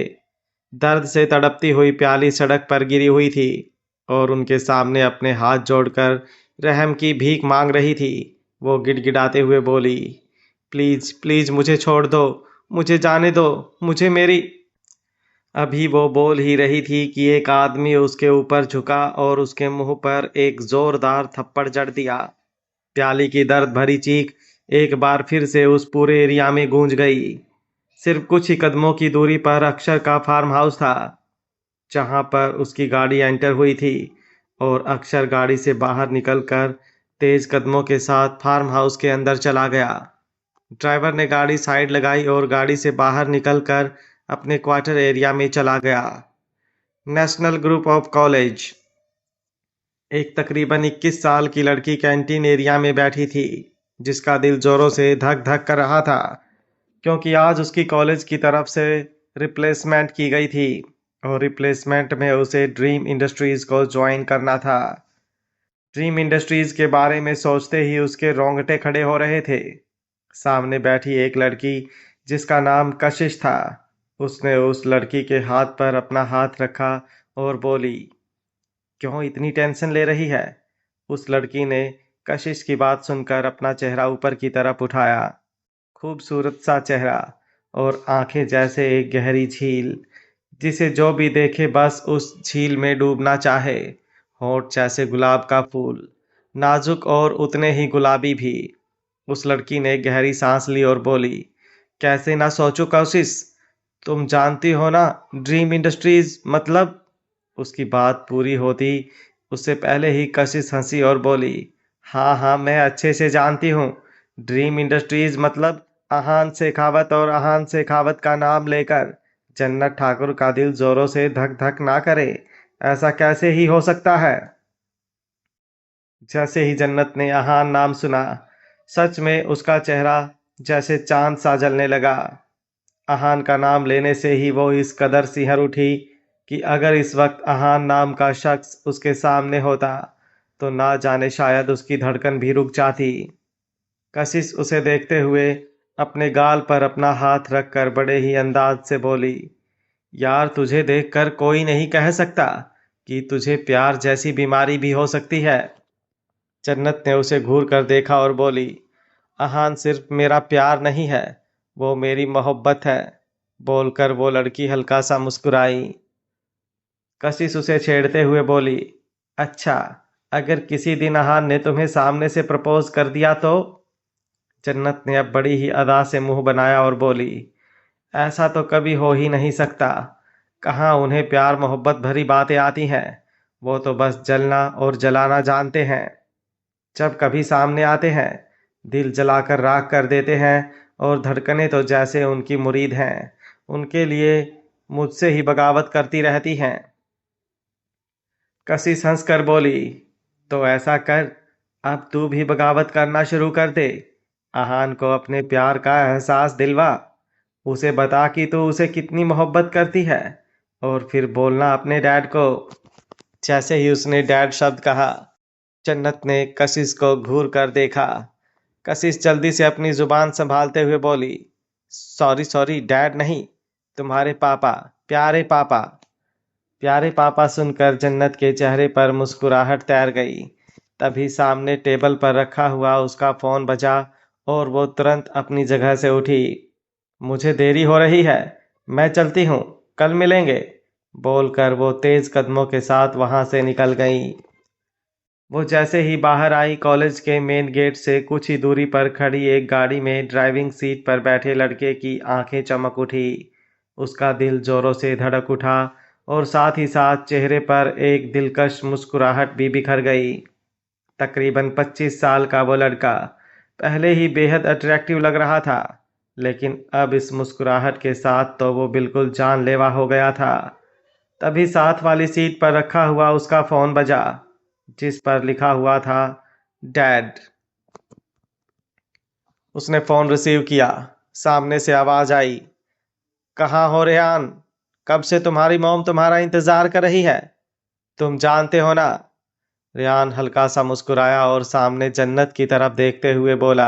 B: दर्द से तड़पती हुई प्याली सड़क पर गिरी हुई थी और उनके सामने अपने हाथ जोड़कर रहम की भीख मांग रही थी। वो गिड़गिड़ाते हुए बोली, प्लीज प्लीज मुझे छोड़ दो, मुझे जाने दो, मुझे मेरी। अभी वो बोल ही रही थी कि एक आदमी उसके ऊपर झुका और उसके मुंह पर एक जोरदार थप्पड़ जड़ दिया। प्याली की दर्द भरी चीख एक बार फिर से उस पूरे एरिया में गूंज गई। सिर्फ कुछ ही कदमों की दूरी पर अक्षर का फार्म हाउस था, जहां पर उसकी गाड़ी एंटर हुई थी और अक्षर गाड़ी से बाहर निकलकर तेज कदमों के साथ फार्म हाउस के अंदर चला गया। ड्राइवर ने गाड़ी साइड लगाई और गाड़ी से बाहर निकलकर अपने क्वार्टर एरिया में चला गया। National group of college. एक तकरीबन 21 साल की लड़की कैंटीन एरिया में बैठी थी, जिसका दिल जोरों से धक धक कर रहा था, क्योंकि आज उसकी कॉलेज की तरफ से रिप्लेसमेंट की गई थी और रिप्लेसमेंट में उसे ड्रीम इंडस्ट्रीज को ज्वाइन करना था। ड्रीम इंडस्ट्रीज के बारे में सोचते ही उसके रोंगटे खड़े हो रहे थे। सामने बैठी एक लड़की, जिसका नाम कशिश था, उसने उस लड़की के हाथ पर अपना हाथ रखा और बोली, क्यों इतनी टेंशन ले रही है? उस लड़की ने कशिश की बात सुनकर अपना चेहरा ऊपर की तरफ उठाया। खूबसूरत सा चेहरा और आंखें जैसे एक गहरी झील, जिसे जो भी देखे बस उस झील में डूबना चाहे। होंठ जैसे गुलाब का फूल, नाजुक और उतने ही गुलाबी भी। उस लड़की ने गहरी सांस ली और बोली, कैसे ना सोचूं कशिश, तुम जानती हो ना ड्रीम इंडस्ट्रीज मतलब। उसकी बात पूरी होती उससे पहले ही कशिश हंसी और बोली, हाँ हाँ मैं अच्छे से जानती हूँ। ड्रीम इंडस्ट्रीज मतलब आहान शेखावत, और आहान शेखावत का नाम लेकर जन्नत ठाकुर का दिल जोरों से धक धक ना करे, ऐसा कैसे ही हो सकता है? जैसे ही जन्नत ने आहान नाम सुना, सच में उसका चेहरा जैसे चांद सा जलने लगा। आहान का नाम लेने से ही वो इस कदर सिहर उठी कि अगर इस वक्त आहान नाम का शख्स उसके सामने होता तो ना जाने शायद उसकी धड़कन भी रुक जाती। कशिश उसे देखते हुए अपने गाल पर अपना हाथ रखकर बड़े ही अंदाज से बोली, यार तुझे देखकर कोई नहीं कह सकता कि तुझे प्यार जैसी बीमारी भी हो सकती है। जन्नत ने उसे घूर कर देखा और बोली, आहान सिर्फ मेरा प्यार नहीं है, वो मेरी मोहब्बत है। बोलकर वो लड़की हल्का सा मुस्कुराई। कशिश उसे छेड़ते हुए बोली, अच्छा, अगर किसी दिन आहान ने तुम्हें सामने से प्रपोज कर दिया तो? जन्नत ने अब बड़ी ही अदा से मुंह बनाया और बोली, ऐसा तो कभी हो ही नहीं सकता। कहाँ उन्हें प्यार मोहब्बत भरी बातें आती हैं, वो तो बस जलना और जलाना जानते हैं। जब कभी सामने आते हैं, दिल जलाकर राख कर देते हैं, और धड़कनें तो जैसे उनकी मुरीद हैं, उनके लिए मुझसे ही बगावत करती रहती हैं। कशिश हंस कर बोली, तो ऐसा कर, अब तू भी बगावत करना शुरू कर दे। आहान को अपने प्यार का एहसास दिलवा, उसे बता कि तू उसे कितनी मोहब्बत करती है, और फिर बोलना अपने डैड को। जैसे ही उसने डैड शब्द कहा, जन्नत ने कशिश को घूर कर देखा। कशिश जल्दी से अपनी जुबान संभालते हुए बोली, सॉरी सॉरी डैड नहीं, तुम्हारे पापा, प्यारे पापा। प्यारे पापा सुनकर जन्नत के चेहरे पर मुस्कुराहट तैर गई। तभी सामने टेबल पर रखा हुआ उसका फोन बजा और वो तुरंत अपनी जगह से उठी। मुझे देरी हो रही है, मैं चलती हूँ, कल मिलेंगे, बोलकर वो तेज कदमों के साथ वहां से निकल गई। वो जैसे ही बाहर आई, कॉलेज के मेन गेट से कुछ ही दूरी पर खड़ी एक गाड़ी में ड्राइविंग सीट पर बैठे लड़के की आंखें चमक उठी। उसका दिल जोरों से धड़क उठा और साथ ही साथ चेहरे पर एक दिलकश मुस्कुराहट भी बिखर गई। तकरीबन 25 साल का वो लड़का पहले ही बेहद अट्रैक्टिव लग रहा था, लेकिन अब इस मुस्कुराहट के साथ तो वो बिल्कुल जानलेवा हो गया था। तभी साथ वाली सीट पर रखा हुआ उसका फोन बजा, जिस पर लिखा हुआ था डैड। उसने फोन रिसीव किया। सामने से आवाज आई, कहाँ हो रेहान? कब से तुम्हारी मॉम तुम्हारा इंतजार कर रही है, तुम जानते हो ना? रेहान हल्का सा मुस्कुराया और सामने जन्नत की तरफ देखते हुए बोला,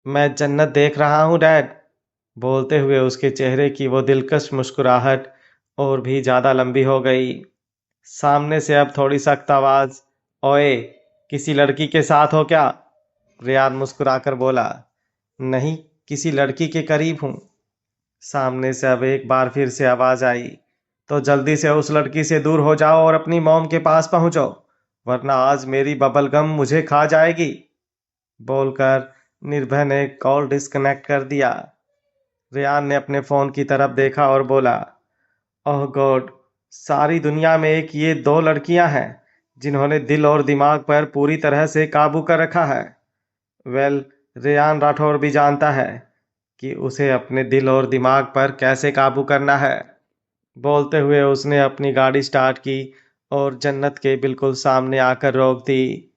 B: मैं जन्नत देख रहा हूँ डैड। बोलते हुए उसके चेहरे की वो दिलकश मुस्कुराहट और भी ज्यादा लंबी हो गई। सामने से अब थोड़ी सख्त आवाज, ओए, किसी लड़की के साथ हो क्या? रेहान मुस्कुराकर बोला, नहीं, किसी लड़की के करीब हूँ। सामने से अब एक बार फिर से आवाज आई, तो जल्दी से उस लड़की से दूर हो जाओ और अपनी मॉम के पास पहुंचो, वरना आज मेरी बबल गम मुझे खा जाएगी। बोलकर निर्भय ने कॉल डिस्कनेक्ट कर दिया। रेहान ने अपने फोन की तरफ देखा और बोला, ओह गॉड, सारी दुनिया में एक ये दो लड़कियां हैं जिन्होंने दिल और दिमाग पर पूरी तरह से काबू कर रखा है। वेल, रेहान राठौर भी जानता है कि उसे अपने दिल और दिमाग पर कैसे काबू करना है। बोलते हुए उसने अपनी गाड़ी स्टार्ट की और जन्नत के बिल्कुल सामने आकर रोक दी।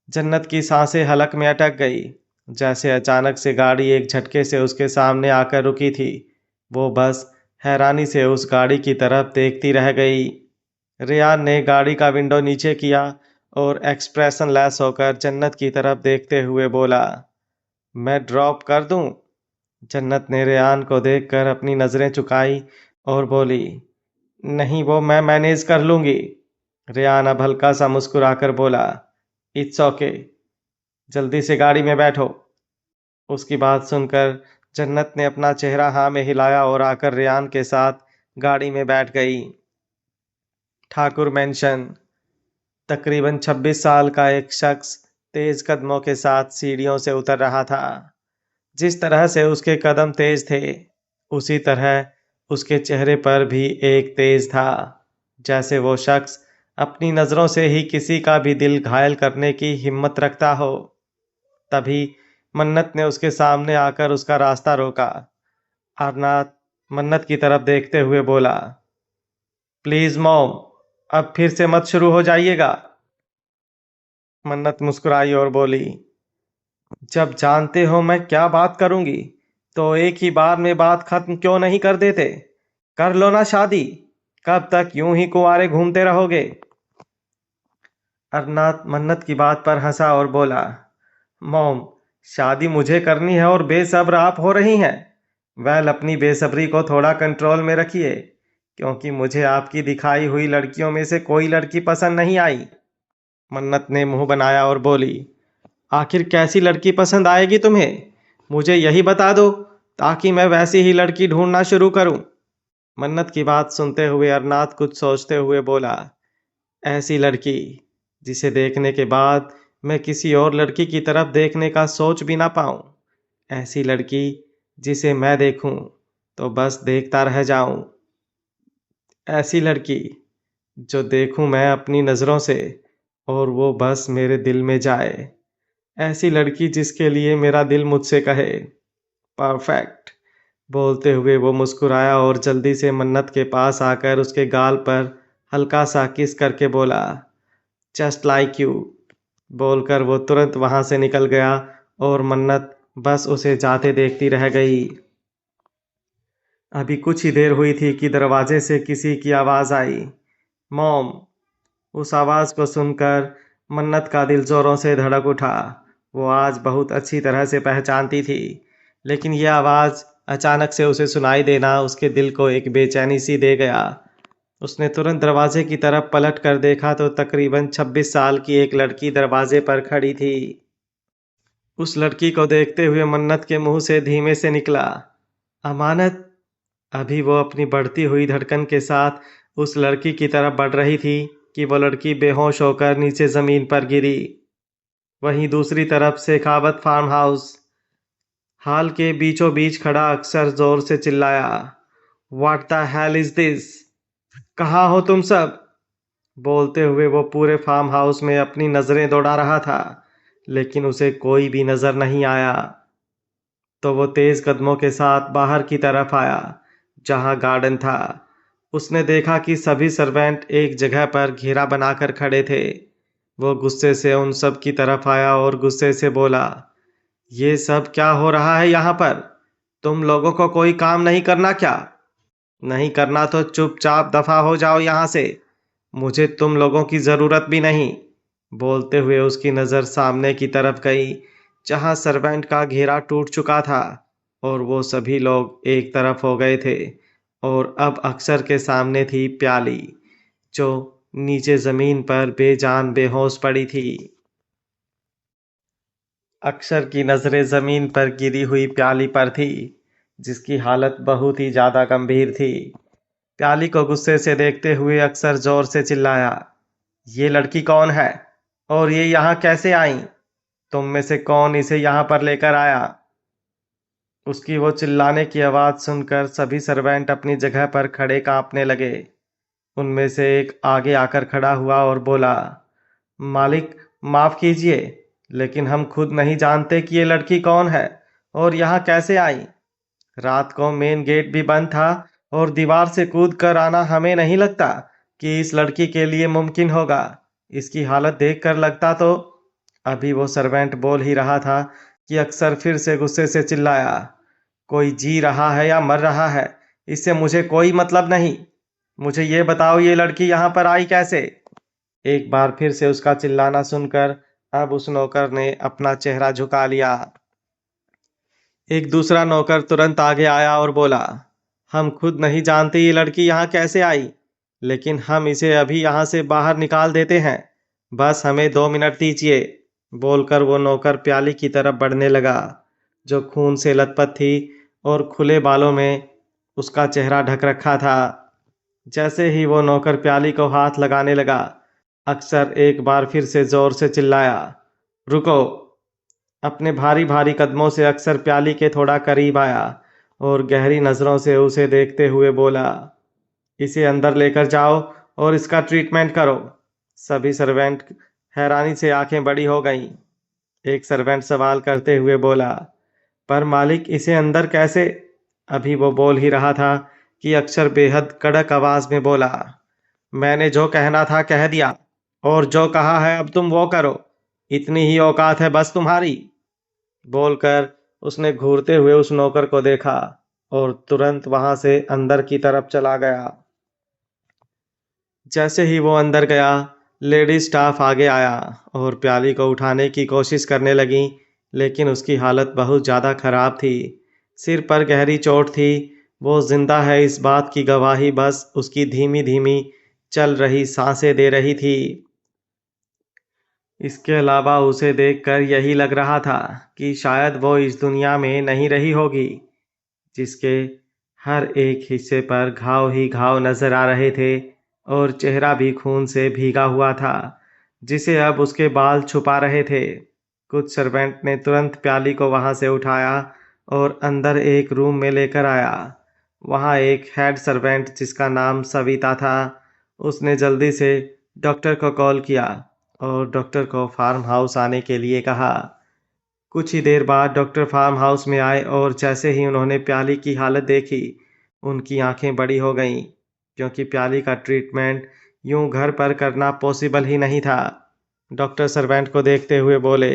B: जन्नत की सांसें हलक में अटक गई, जैसे अचानक से गाड़ी एक झटके से उसके सामने आकर रुकी थी। वो बस हैरानी से उस गाड़ी की तरफ देखती रह गई। रेयान ने गाड़ी का विंडो नीचे किया और एक्सप्रेशन लेस होकर जन्नत की तरफ देखते हुए बोला, मैं ड्रॉप कर दूं? जन्नत ने रेयान को देखकर अपनी नज़रें झुकाई और बोली, नहीं, वो मैं मैनेज कर लूंगी। रेयान अब हल्का सा मुस्कुराकर बोला, इट्स ओके, जल्दी से गाड़ी में बैठो। उसकी बात सुनकर जन्नत ने अपना चेहरा हाँ में हिलाया और आकर रेयान के साथ गाड़ी में बैठ गई। ठाकुर मेंशन। तकरीबन 26 साल का एक शख्स तेज कदमों के साथ सीढ़ियों से उतर रहा था। जिस तरह से उसके कदम तेज थे, उसी तरह उसके चेहरे पर भी एक तेज था, जैसे वो शख्स अपनी नज़रों से ही किसी का भी दिल घायल करने की हिम्मत रखता हो। तभी मन्नत ने उसके सामने आकर उसका रास्ता रोका। अरनाथ मन्नत की तरफ देखते हुए बोला, प्लीज मॉम, अब फिर से मत शुरू हो जाइएगा। मन्नत मुस्कुराई और बोली, जब जानते हो मैं क्या बात करूंगी तो एक ही बार में बात खत्म क्यों नहीं कर देते? कर लो ना शादी, कब तक यूं ही कुंवारे घूमते रहोगे? अरनाथ मन्नत की बात पर हंसा और बोला, मॉम, शादी मुझे करनी है और बेसब्र आप हो रही हैं। वेल, अपनी बेसब्री को थोड़ा कंट्रोल में रखिए, क्योंकि मुझे आपकी दिखाई हुई लड़कियों में से कोई लड़की पसंद नहीं आई। मन्नत ने मुंह बनाया और बोली, आखिर कैसी लड़की पसंद आएगी तुम्हें? मुझे यही बता दो, ताकि मैं वैसी ही लड़की ढूंढना शुरू करूं। मन्नत की बात सुनते हुए अरनाथ कुछ सोचते हुए बोला, ऐसी लड़की जिसे देखने के बाद मैं किसी और लड़की की तरफ देखने का सोच भी ना पाऊं। ऐसी लड़की जिसे मैं देखूं तो बस देखता रह जाऊं। ऐसी लड़की जो देखूं मैं अपनी नज़रों से और वो बस मेरे दिल में जाए। ऐसी लड़की जिसके लिए मेरा दिल मुझसे कहे, परफेक्ट। बोलते हुए वो मुस्कुराया और जल्दी से मन्नत के पास आकर उसके गाल पर हल्का सा किस करके बोला, जस्ट लाइक यू। बोलकर वो तुरंत वहां से निकल गया और मन्नत बस उसे जाते देखती रह गई। अभी कुछ ही देर हुई थी कि दरवाजे से किसी की आवाज़ आई, मॉम। उस आवाज़ को सुनकर मन्नत का दिल जोरों से धड़क उठा। वो आज बहुत अच्छी तरह से पहचानती थी, लेकिन यह आवाज़ अचानक से उसे सुनाई देना उसके दिल को एक बेचैनी सी दे गया। उसने तुरंत दरवाजे की तरफ पलट कर देखा तो तकरीबन 26 साल की एक लड़की दरवाजे पर खड़ी थी। उस लड़की को देखते हुए मन्नत के मुंह से धीमे से निकला, अमानत। अभी वो अपनी बढ़ती हुई धड़कन के साथ उस लड़की की तरफ बढ़ रही थी कि वो लड़की बेहोश होकर नीचे जमीन पर गिरी। वहीं दूसरी तरफ शेखावत फार्म हाउस हाल के बीचों बीच खड़ा अक्षर जोर से चिल्लाया, what the hell is this? कहाँ हो तुम सब? बोलते हुए वो पूरे फार्म हाउस में अपनी नजरें दौड़ा रहा था, लेकिन उसे कोई भी नजर नहीं आया। तो वो तेज कदमों के साथ बाहर की तरफ आया, जहां गार्डन था। उसने देखा कि सभी सर्वेंट एक जगह पर घेरा बनाकर खड़े थे। वो गुस्से से उन सब की तरफ आया और गुस्से से बोला, ये सब क्या हो रहा है यहाँ पर? तुम लोगों को कोई काम नहीं करना क्या? नहीं करना तो चुपचाप दफा हो जाओ यहाँ से, मुझे तुम लोगों की ज़रूरत भी नहीं। बोलते हुए उसकी नज़र सामने की तरफ गई, जहाँ सर्वेंट का घेरा टूट चुका था और वो सभी लोग एक तरफ हो गए थे। और अब अक्षर के सामने थी प्याली, जो नीचे ज़मीन पर बेजान बेहोश पड़ी थी। अक्षर की नज़रें ज़मीन पर गिरी हुई प्याली पर थी, जिसकी हालत बहुत ही ज़्यादा गंभीर थी। प्याली को गुस्से से देखते हुए अक्षर जोर से चिल्लाया, ये लड़की कौन है और ये यहाँ कैसे आई? तुम में से कौन इसे यहाँ पर लेकर आया? उसकी वो चिल्लाने की आवाज़ सुनकर सभी सर्वेंट अपनी जगह पर खड़े कांपने लगे। उनमें से एक आगे आकर खड़ा हुआ और बोला, मालिक, माफ़ कीजिए, लेकिन हम खुद नहीं जानते कि ये लड़की कौन है और यहाँ कैसे आई। रात को मेन गेट भी बंद था और दीवार से कूद कर आना हमें नहीं लगता कि इस लड़की के लिए मुमकिन होगा। इसकी हालत देखकर लगता तो। अभी वो सर्वेंट बोल ही रहा था कि अक्सर फिर से गुस्से से चिल्लाया, कोई जी रहा है या मर रहा है, इससे मुझे कोई मतलब नहीं। मुझे ये बताओ, ये लड़की यहाँ पर आई कैसे? एक बार फिर से उसका चिल्लाना सुनकर अब उस नौकर ने अपना चेहरा झुका लिया। एक दूसरा नौकर तुरंत आगे आया और बोला, हम खुद नहीं जानते ये लड़की यहाँ कैसे आई, लेकिन हम इसे अभी यहाँ से बाहर निकाल देते हैं। बस हमें 2 मिनट दीजिए। बोलकर वो नौकर प्याली की तरफ बढ़ने लगा, जो खून से लथपथ थी और खुले बालों में उसका चेहरा ढक रखा था। जैसे ही वो नौकर प्याली को हाथ लगाने लगा, अक्सर एक बार फिर से जोर से चिल्लाया, रुको। अपने भारी भारी कदमों से अक्सर प्याली के थोड़ा करीब आया और गहरी नजरों से उसे देखते हुए बोला, इसे अंदर लेकर जाओ और इसका ट्रीटमेंट करो। सभी सर्वेंट हैरानी से आंखें बड़ी हो गईं। एक सर्वेंट सवाल करते हुए बोला, पर मालिक इसे अंदर कैसे? अभी वो बोल ही रहा था कि अक्षर बेहद कड़क आवाज में बोला, मैंने जो कहना था कह दिया, और जो कहा है अब तुम वो करो। इतनी ही औकात है बस तुम्हारी। बोलकर उसने घूरते हुए उस नौकर को देखा और तुरंत वहां से अंदर की तरफ चला गया। जैसे ही वो अंदर गया, लेडी स्टाफ आगे आया और प्याली को उठाने की कोशिश करने लगी, लेकिन उसकी हालत बहुत ज़्यादा खराब थी। सिर पर गहरी चोट थी। वो जिंदा है इस बात की गवाही बस उसकी धीमी धीमी चल रही सांसें दे रही थी। इसके अलावा उसे देखकर यही लग रहा था कि शायद वो इस दुनिया में नहीं रही होगी, जिसके हर एक हिस्से पर घाव ही घाव नजर आ रहे थे और चेहरा भी खून से भीगा हुआ था, जिसे अब उसके बाल छुपा रहे थे। कुछ सर्वेंट ने तुरंत प्याली को वहां से उठाया और अंदर एक रूम में लेकर आया। वहां एक हेड सर्वेंट जिसका नाम सविता था, उसने जल्दी से डॉक्टर को कॉल किया और डॉक्टर को फार्म हाउस आने के लिए कहा। कुछ ही देर बाद डॉक्टर फार्म हाउस में आए और जैसे ही उन्होंने प्याली की हालत देखी, उनकी आंखें बड़ी हो गईं, क्योंकि प्याली का ट्रीटमेंट यूं घर पर करना पॉसिबल ही नहीं था। डॉक्टर सर्वेंट को देखते हुए बोले,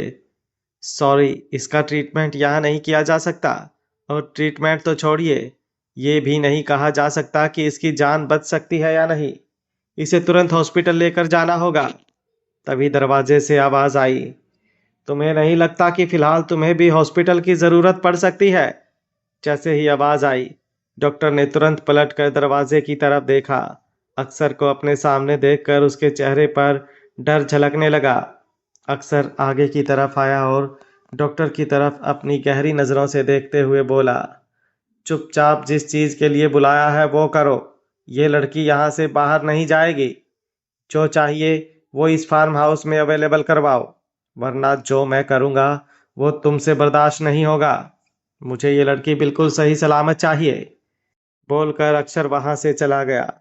B: सॉरी, इसका ट्रीटमेंट यहाँ नहीं किया जा सकता। और ट्रीटमेंट तो छोड़िए, ये भी नहीं कहा जा सकता कि इसकी जान बच सकती है या नहीं। इसे तुरंत हॉस्पिटल लेकर जाना होगा। तभी दरवाजे से आवाज आई, तुम्हें नहीं लगता कि फिलहाल तुम्हें भी हॉस्पिटल की जरूरत पड़ सकती है? जैसे ही आवाज आई, डॉक्टर ने तुरंत पलटकर दरवाजे की तरफ देखा। अक्सर को अपने सामने देखकर उसके चेहरे पर डर झलकने लगा। अक्सर आगे की तरफ आया और डॉक्टर की तरफ अपनी गहरी नजरों से देखते हुए बोला, चुपचाप जिस चीज के लिए बुलाया है वो करो। ये लड़की यहाँ से बाहर नहीं जाएगी। जो चाहिए वो इस फार्म हाउस में अवेलेबल करवाओ, वरना जो मैं करूँगा वो तुमसे बर्दाश्त नहीं होगा। मुझे ये लड़की बिल्कुल सही सलामत चाहिए। बोलकर अक्षर वहां से चला गया।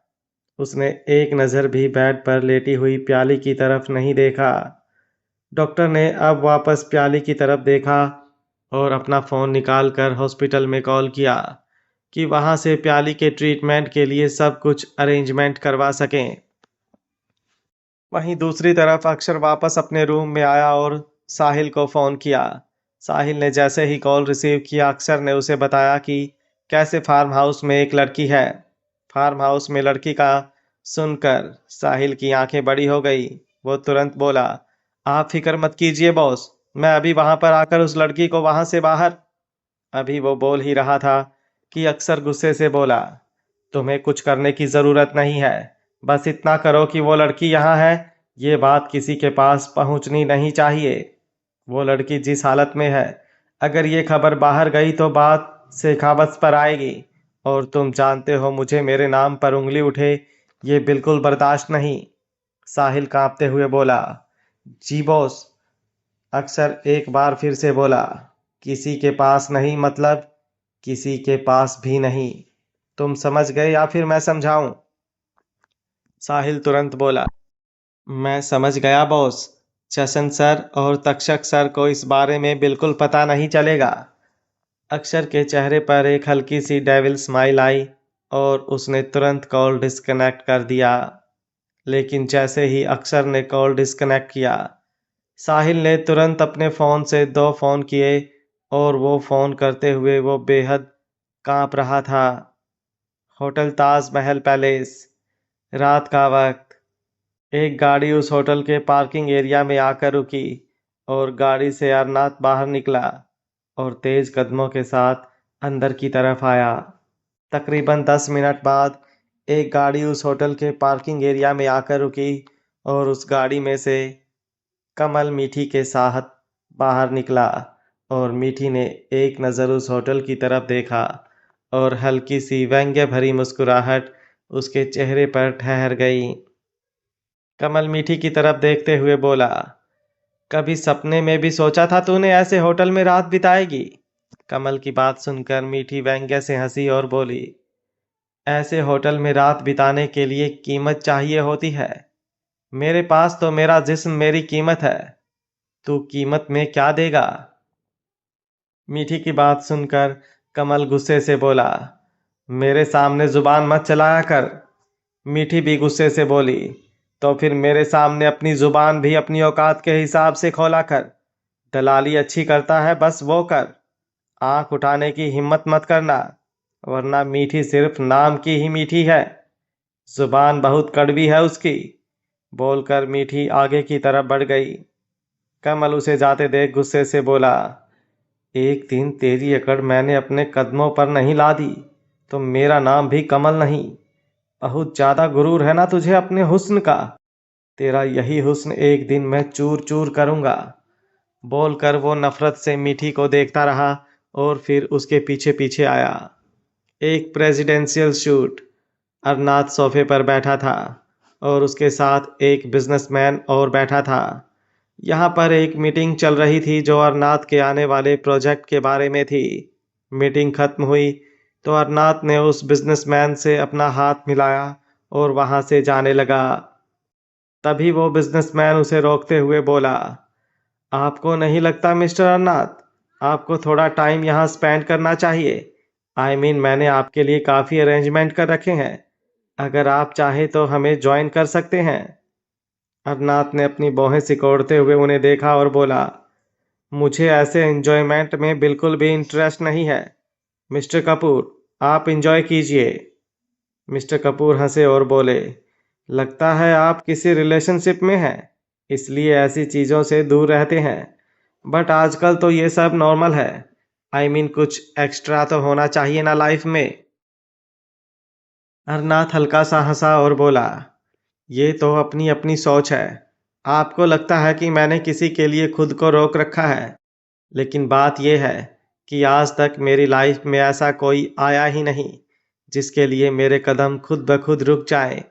B: उसने एक नज़र भी बेड पर लेटी हुई प्याली की तरफ नहीं देखा। डॉक्टर ने अब वापस प्याली की तरफ देखा और अपना फ़ोन निकालकर हॉस्पिटल में कॉल किया कि वहां से प्याली के ट्रीटमेंट के लिए सब कुछ अरेंजमेंट करवा सकें। वहीं दूसरी तरफ अक्षर वापस अपने रूम में आया और साहिल को फ़ोन किया। साहिल ने जैसे ही कॉल रिसीव किया, अक्षर ने उसे बताया कि कैसे फार्म हाउस में एक लड़की है। फार्म हाउस में लड़की का सुनकर साहिल की आंखें बड़ी हो गई। वो तुरंत बोला, आप फिक्र मत कीजिए बॉस, मैं अभी वहां पर आकर उस लड़की को वहां से बाहर। अभी वो बोल ही रहा था कि अक्षर गुस्से से बोला, तुम्हें कुछ करने की ज़रूरत नहीं है। बस इतना करो कि वो लड़की यहाँ है, ये बात किसी के पास पहुँचनी नहीं चाहिए। वो लड़की जिस हालत में है, अगर ये खबर बाहर गई तो बात शेखावत पर आएगी, और तुम जानते हो मुझे मेरे नाम पर उंगली उठे ये बिल्कुल बर्दाश्त नहीं। साहिल कांपते हुए बोला, जी बॉस। अक्सर एक बार फिर से बोला, किसी के पास नहीं मतलब किसी के पास भी नहीं। तुम समझ गए या फिर मैं समझाऊं? साहिल तुरंत बोला, मैं समझ गया बॉस। चशन सर और तक्षक सर को इस बारे में बिल्कुल पता नहीं चलेगा। अक्षर के चेहरे पर एक हल्की सी डेविल स्माइल आई और उसने तुरंत कॉल डिस्कनेक्ट कर दिया। लेकिन जैसे ही अक्षर ने कॉल डिस्कनेक्ट किया, साहिल ने तुरंत अपने फ़ोन से 2 फ़ोन किए और वो फ़ोन करते हुए वो बेहद कांप रहा था। होटल ताज महल पैलेस, रात का वक्त। एक गाड़ी उस होटल के पार्किंग एरिया में आकर रुकी और गाड़ी से अरनाथ बाहर निकला और तेज कदमों के साथ अंदर की तरफ आया। तकरीबन 10 मिनट बाद एक गाड़ी उस होटल के पार्किंग एरिया में आकर रुकी और उस गाड़ी में से कमल मीठी के साथ बाहर निकला और मीठी ने एक नज़र उस होटल की तरफ देखा और हल्की सी व्यंग्य भरी मुस्कुराहट उसके चेहरे पर ठहर गई। कमल मीठी की तरफ देखते हुए बोला, कभी सपने में भी सोचा था तूने ऐसे होटल में रात बिताएगी? कमल की बात सुनकर मीठी व्यंग्य से हंसी और बोली, ऐसे होटल में रात बिताने के लिए कीमत चाहिए होती है। मेरे पास तो मेरा जिस्म मेरी कीमत है। तू कीमत में क्या देगा? मीठी की बात सुनकर कमल गुस्से से बोला, मेरे सामने जुबान मत चलाया कर। मीठी भी गुस्से से बोली, तो फिर मेरे सामने अपनी जुबान भी अपनी औकात के हिसाब से खोला कर। दलाली अच्छी करता है बस वो कर, आंख उठाने की हिम्मत मत करना, वरना मीठी सिर्फ नाम की ही मीठी है, जुबान बहुत कड़वी है उसकी। बोलकर मीठी आगे की तरफ बढ़ गई। कमल उसे जाते देख गुस्से से बोला, एक दिन तेरी अकड़ मैंने अपने कदमों पर नहीं ला दी तो मेरा नाम भी कमल नहीं। बहुत ज्यादा गुरूर है ना तुझे अपने हुस्न का? तेरा यही हुस्न एक दिन मैं चूर चूर करूंगा। बोलकर वो नफरत से मीठी को देखता रहा और फिर उसके पीछे पीछे आया। एक प्रेसिडेंशियल सूट। अरनाथ सोफे पर बैठा था और उसके साथ एक बिजनेसमैन और बैठा था। यहाँ पर एक मीटिंग चल रही थी जो अरनाथ के आने वाले प्रोजेक्ट के बारे में थी। मीटिंग खत्म हुई तो अरनाथ ने उस बिजनेसमैन से अपना हाथ मिलाया और वहाँ से जाने लगा। तभी वो बिजनेसमैन उसे रोकते हुए बोला, आपको नहीं लगता मिस्टर अरनाथ, आपको थोड़ा टाइम यहाँ स्पेंड करना चाहिए? मैंने आपके लिए काफ़ी अरेंजमेंट कर रखे हैं। अगर आप चाहे तो हमें ज्वाइन कर सकते हैं। अरनाथ ने अपनी भौहें सिकोड़ते हुए उन्हें देखा और बोला, मुझे ऐसे एंजॉयमेंट में बिल्कुल भी इंटरेस्ट नहीं है। मिस्टर कपूर, आप इंजॉय कीजिए। मिस्टर कपूर हंसे और बोले, लगता है आप किसी रिलेशनशिप में हैं, इसलिए ऐसी चीज़ों से दूर रहते हैं। बट आजकल तो ये सब नॉर्मल है। कुछ एक्स्ट्रा तो होना चाहिए ना लाइफ में। अरनाथ हल्का सा हंसा और बोला, ये तो अपनी अपनी सोच है। आपको लगता है कि मैंने किसी के लिए खुद को रोक रखा है, लेकिन बात यह है कि आज तक मेरी लाइफ में ऐसा कोई आया ही नहीं जिसके लिए मेरे कदम खुद ब खुद रुक जाएं।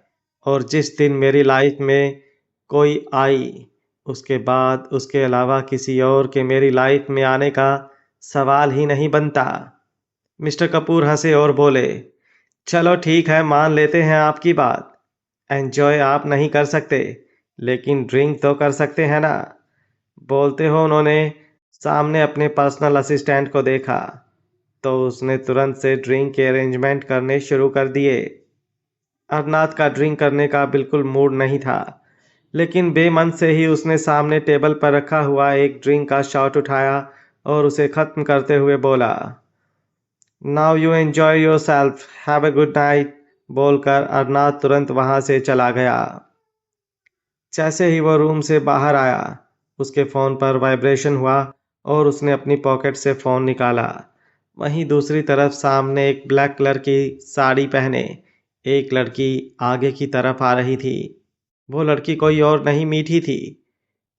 B: और जिस दिन मेरी लाइफ में कोई आई, उसके बाद उसके अलावा किसी और के मेरी लाइफ में आने का सवाल ही नहीं बनता। मिस्टर कपूर हंसे और बोले, चलो ठीक है, मान लेते हैं आपकी बात। एंजॉय आप नहीं कर सकते, लेकिन ड्रिंक तो कर सकते हैं ना। बोलते हो उन्होंने सामने अपने पर्सनल असिस्टेंट को देखा तो उसने तुरंत से ड्रिंक के अरेंजमेंट करने शुरू कर दिए। अरनाथ का ड्रिंक करने का बिल्कुल मूड नहीं था, लेकिन बेमन से ही उसने सामने टेबल पर रखा हुआ एक ड्रिंक का शॉट उठाया और उसे ख़त्म करते हुए बोला, now you enjoy your self, have a good night. बोलकर अरनाथ तुरंत वहाँ से चला गया। जैसे ही वो रूम से बाहर आया, उसके फ़ोन पर वाइब्रेशन हुआ और उसने अपनी पॉकेट से फ़ोन निकाला। वहीं दूसरी तरफ सामने एक ब्लैक कलर की साड़ी पहने एक लड़की आगे की तरफ आ रही थी। वो लड़की कोई और नहीं, मीठी थी,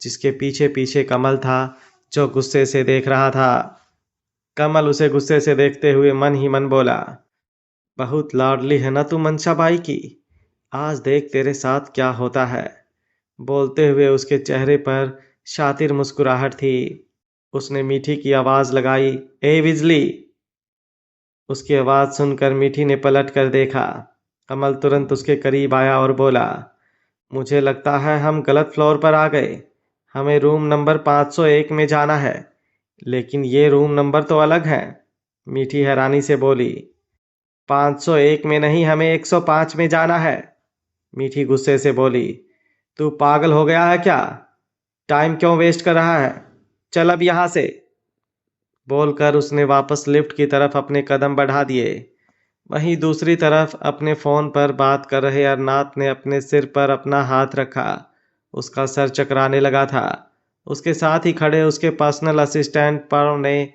B: जिसके पीछे पीछे कमल था जो गुस्से से देख रहा था। कमल उसे गुस्से से देखते हुए मन ही मन बोला, बहुत लाडली है ना तू मंशा बाई की, आज देख तेरे साथ क्या होता है। बोलते हुए उसके चेहरे पर शातिर मुस्कुराहट थी। उसने मीठी की आवाज़ लगाई, ए बिजली। उसकी आवाज़ सुनकर मीठी ने पलट कर देखा। कमल तुरंत उसके करीब आया और बोला, मुझे लगता है हम गलत फ्लोर पर आ गए। हमें रूम नंबर 501 में जाना है, लेकिन ये रूम नंबर तो अलग है। मीठी हैरानी से बोली, 501 में नहीं, हमें 105 में जाना है। मीठी गुस्से से बोली, तू पागल हो गया है क्या? टाइम क्यों वेस्ट कर रहा है? चल अब यहाँ से। बोलकर उसने वापस लिफ्ट की तरफ अपने कदम बढ़ा दिए। वहीं दूसरी तरफ अपने फोन पर बात कर रहे अरनाथ ने अपने सिर पर अपना हाथ रखा। उसका सर चकराने लगा था। उसके साथ ही खड़े उसके पर्सनल असिस्टेंट पर्व ने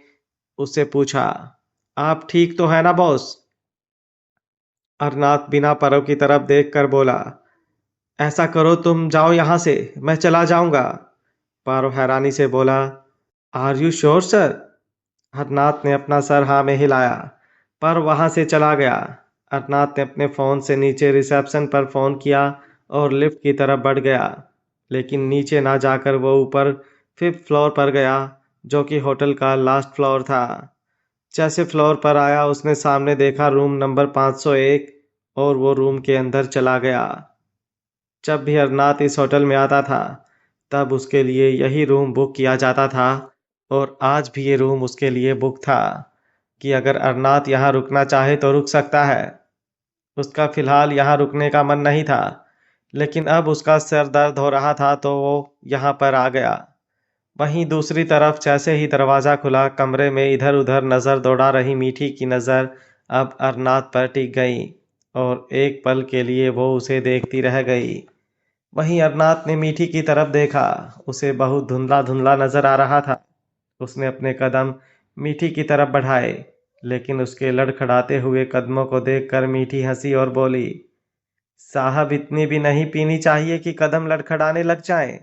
B: उससे पूछा, आप ठीक तो है ना बॉस? अरनाथ बिना परव की तरफ देखकर बोला, ऐसा करो तुम जाओ यहाँ से, मैं चला जाऊंगा। पारो हैरानी से बोला, are you sure sir? Harnaaz ने अपना सर हाँ में हिलाया, पर वहां से चला गया। अरनाथ ने अपने फ़ोन से नीचे रिसेप्शन पर फ़ोन किया और लिफ्ट की तरफ बढ़ गया, लेकिन नीचे ना जाकर वो ऊपर 5th फ्लोर पर गया, जो कि होटल का लास्ट फ्लोर था। जैसे फ्लोर पर आया उसने सामने देखा रूम नंबर 501 और वो रूम के अंदर चला गया। जब भी अरनाथ इस होटल में आता था तब उसके लिए यही रूम बुक किया जाता था और आज भी ये रूम उसके लिए बुक था कि अगर अरनाथ यहाँ रुकना चाहे तो रुक सकता है। उसका फिलहाल यहाँ रुकने का मन नहीं था, लेकिन अब उसका सर दर्द हो रहा था तो वो यहाँ पर आ गया। वहीं दूसरी तरफ जैसे ही दरवाज़ा खुला, कमरे में इधर उधर नज़र दौड़ा रही मीठी की नज़र अब अरनाथ पर टिक गई और एक पल के लिए वो उसे देखती रह गई। वहीं अरनाथ ने मीठी की तरफ देखा, उसे बहुत धुंधला धुंधला नजर आ रहा था। उसने अपने कदम मीठी की तरफ बढ़ाए, लेकिन उसके लड़खड़ाते हुए कदमों को देखकर मीठी हंसी और बोली, साहब इतनी भी नहीं पीनी चाहिए कि कदम लड़खड़ाने लग जाएं।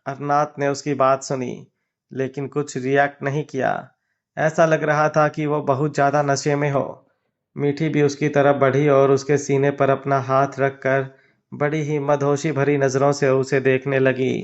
B: अरनाथ ने उसकी बात सुनी, लेकिन कुछ रिएक्ट नहीं किया। ऐसा लग रहा था कि वो बहुत ज़्यादा नशे में हो। मीठी भी उसकी तरफ बढ़ी और उसके सीने पर अपना हाथ रखकर बड़ी ही मदहोशी भरी नज़रों से उसे देखने लगी।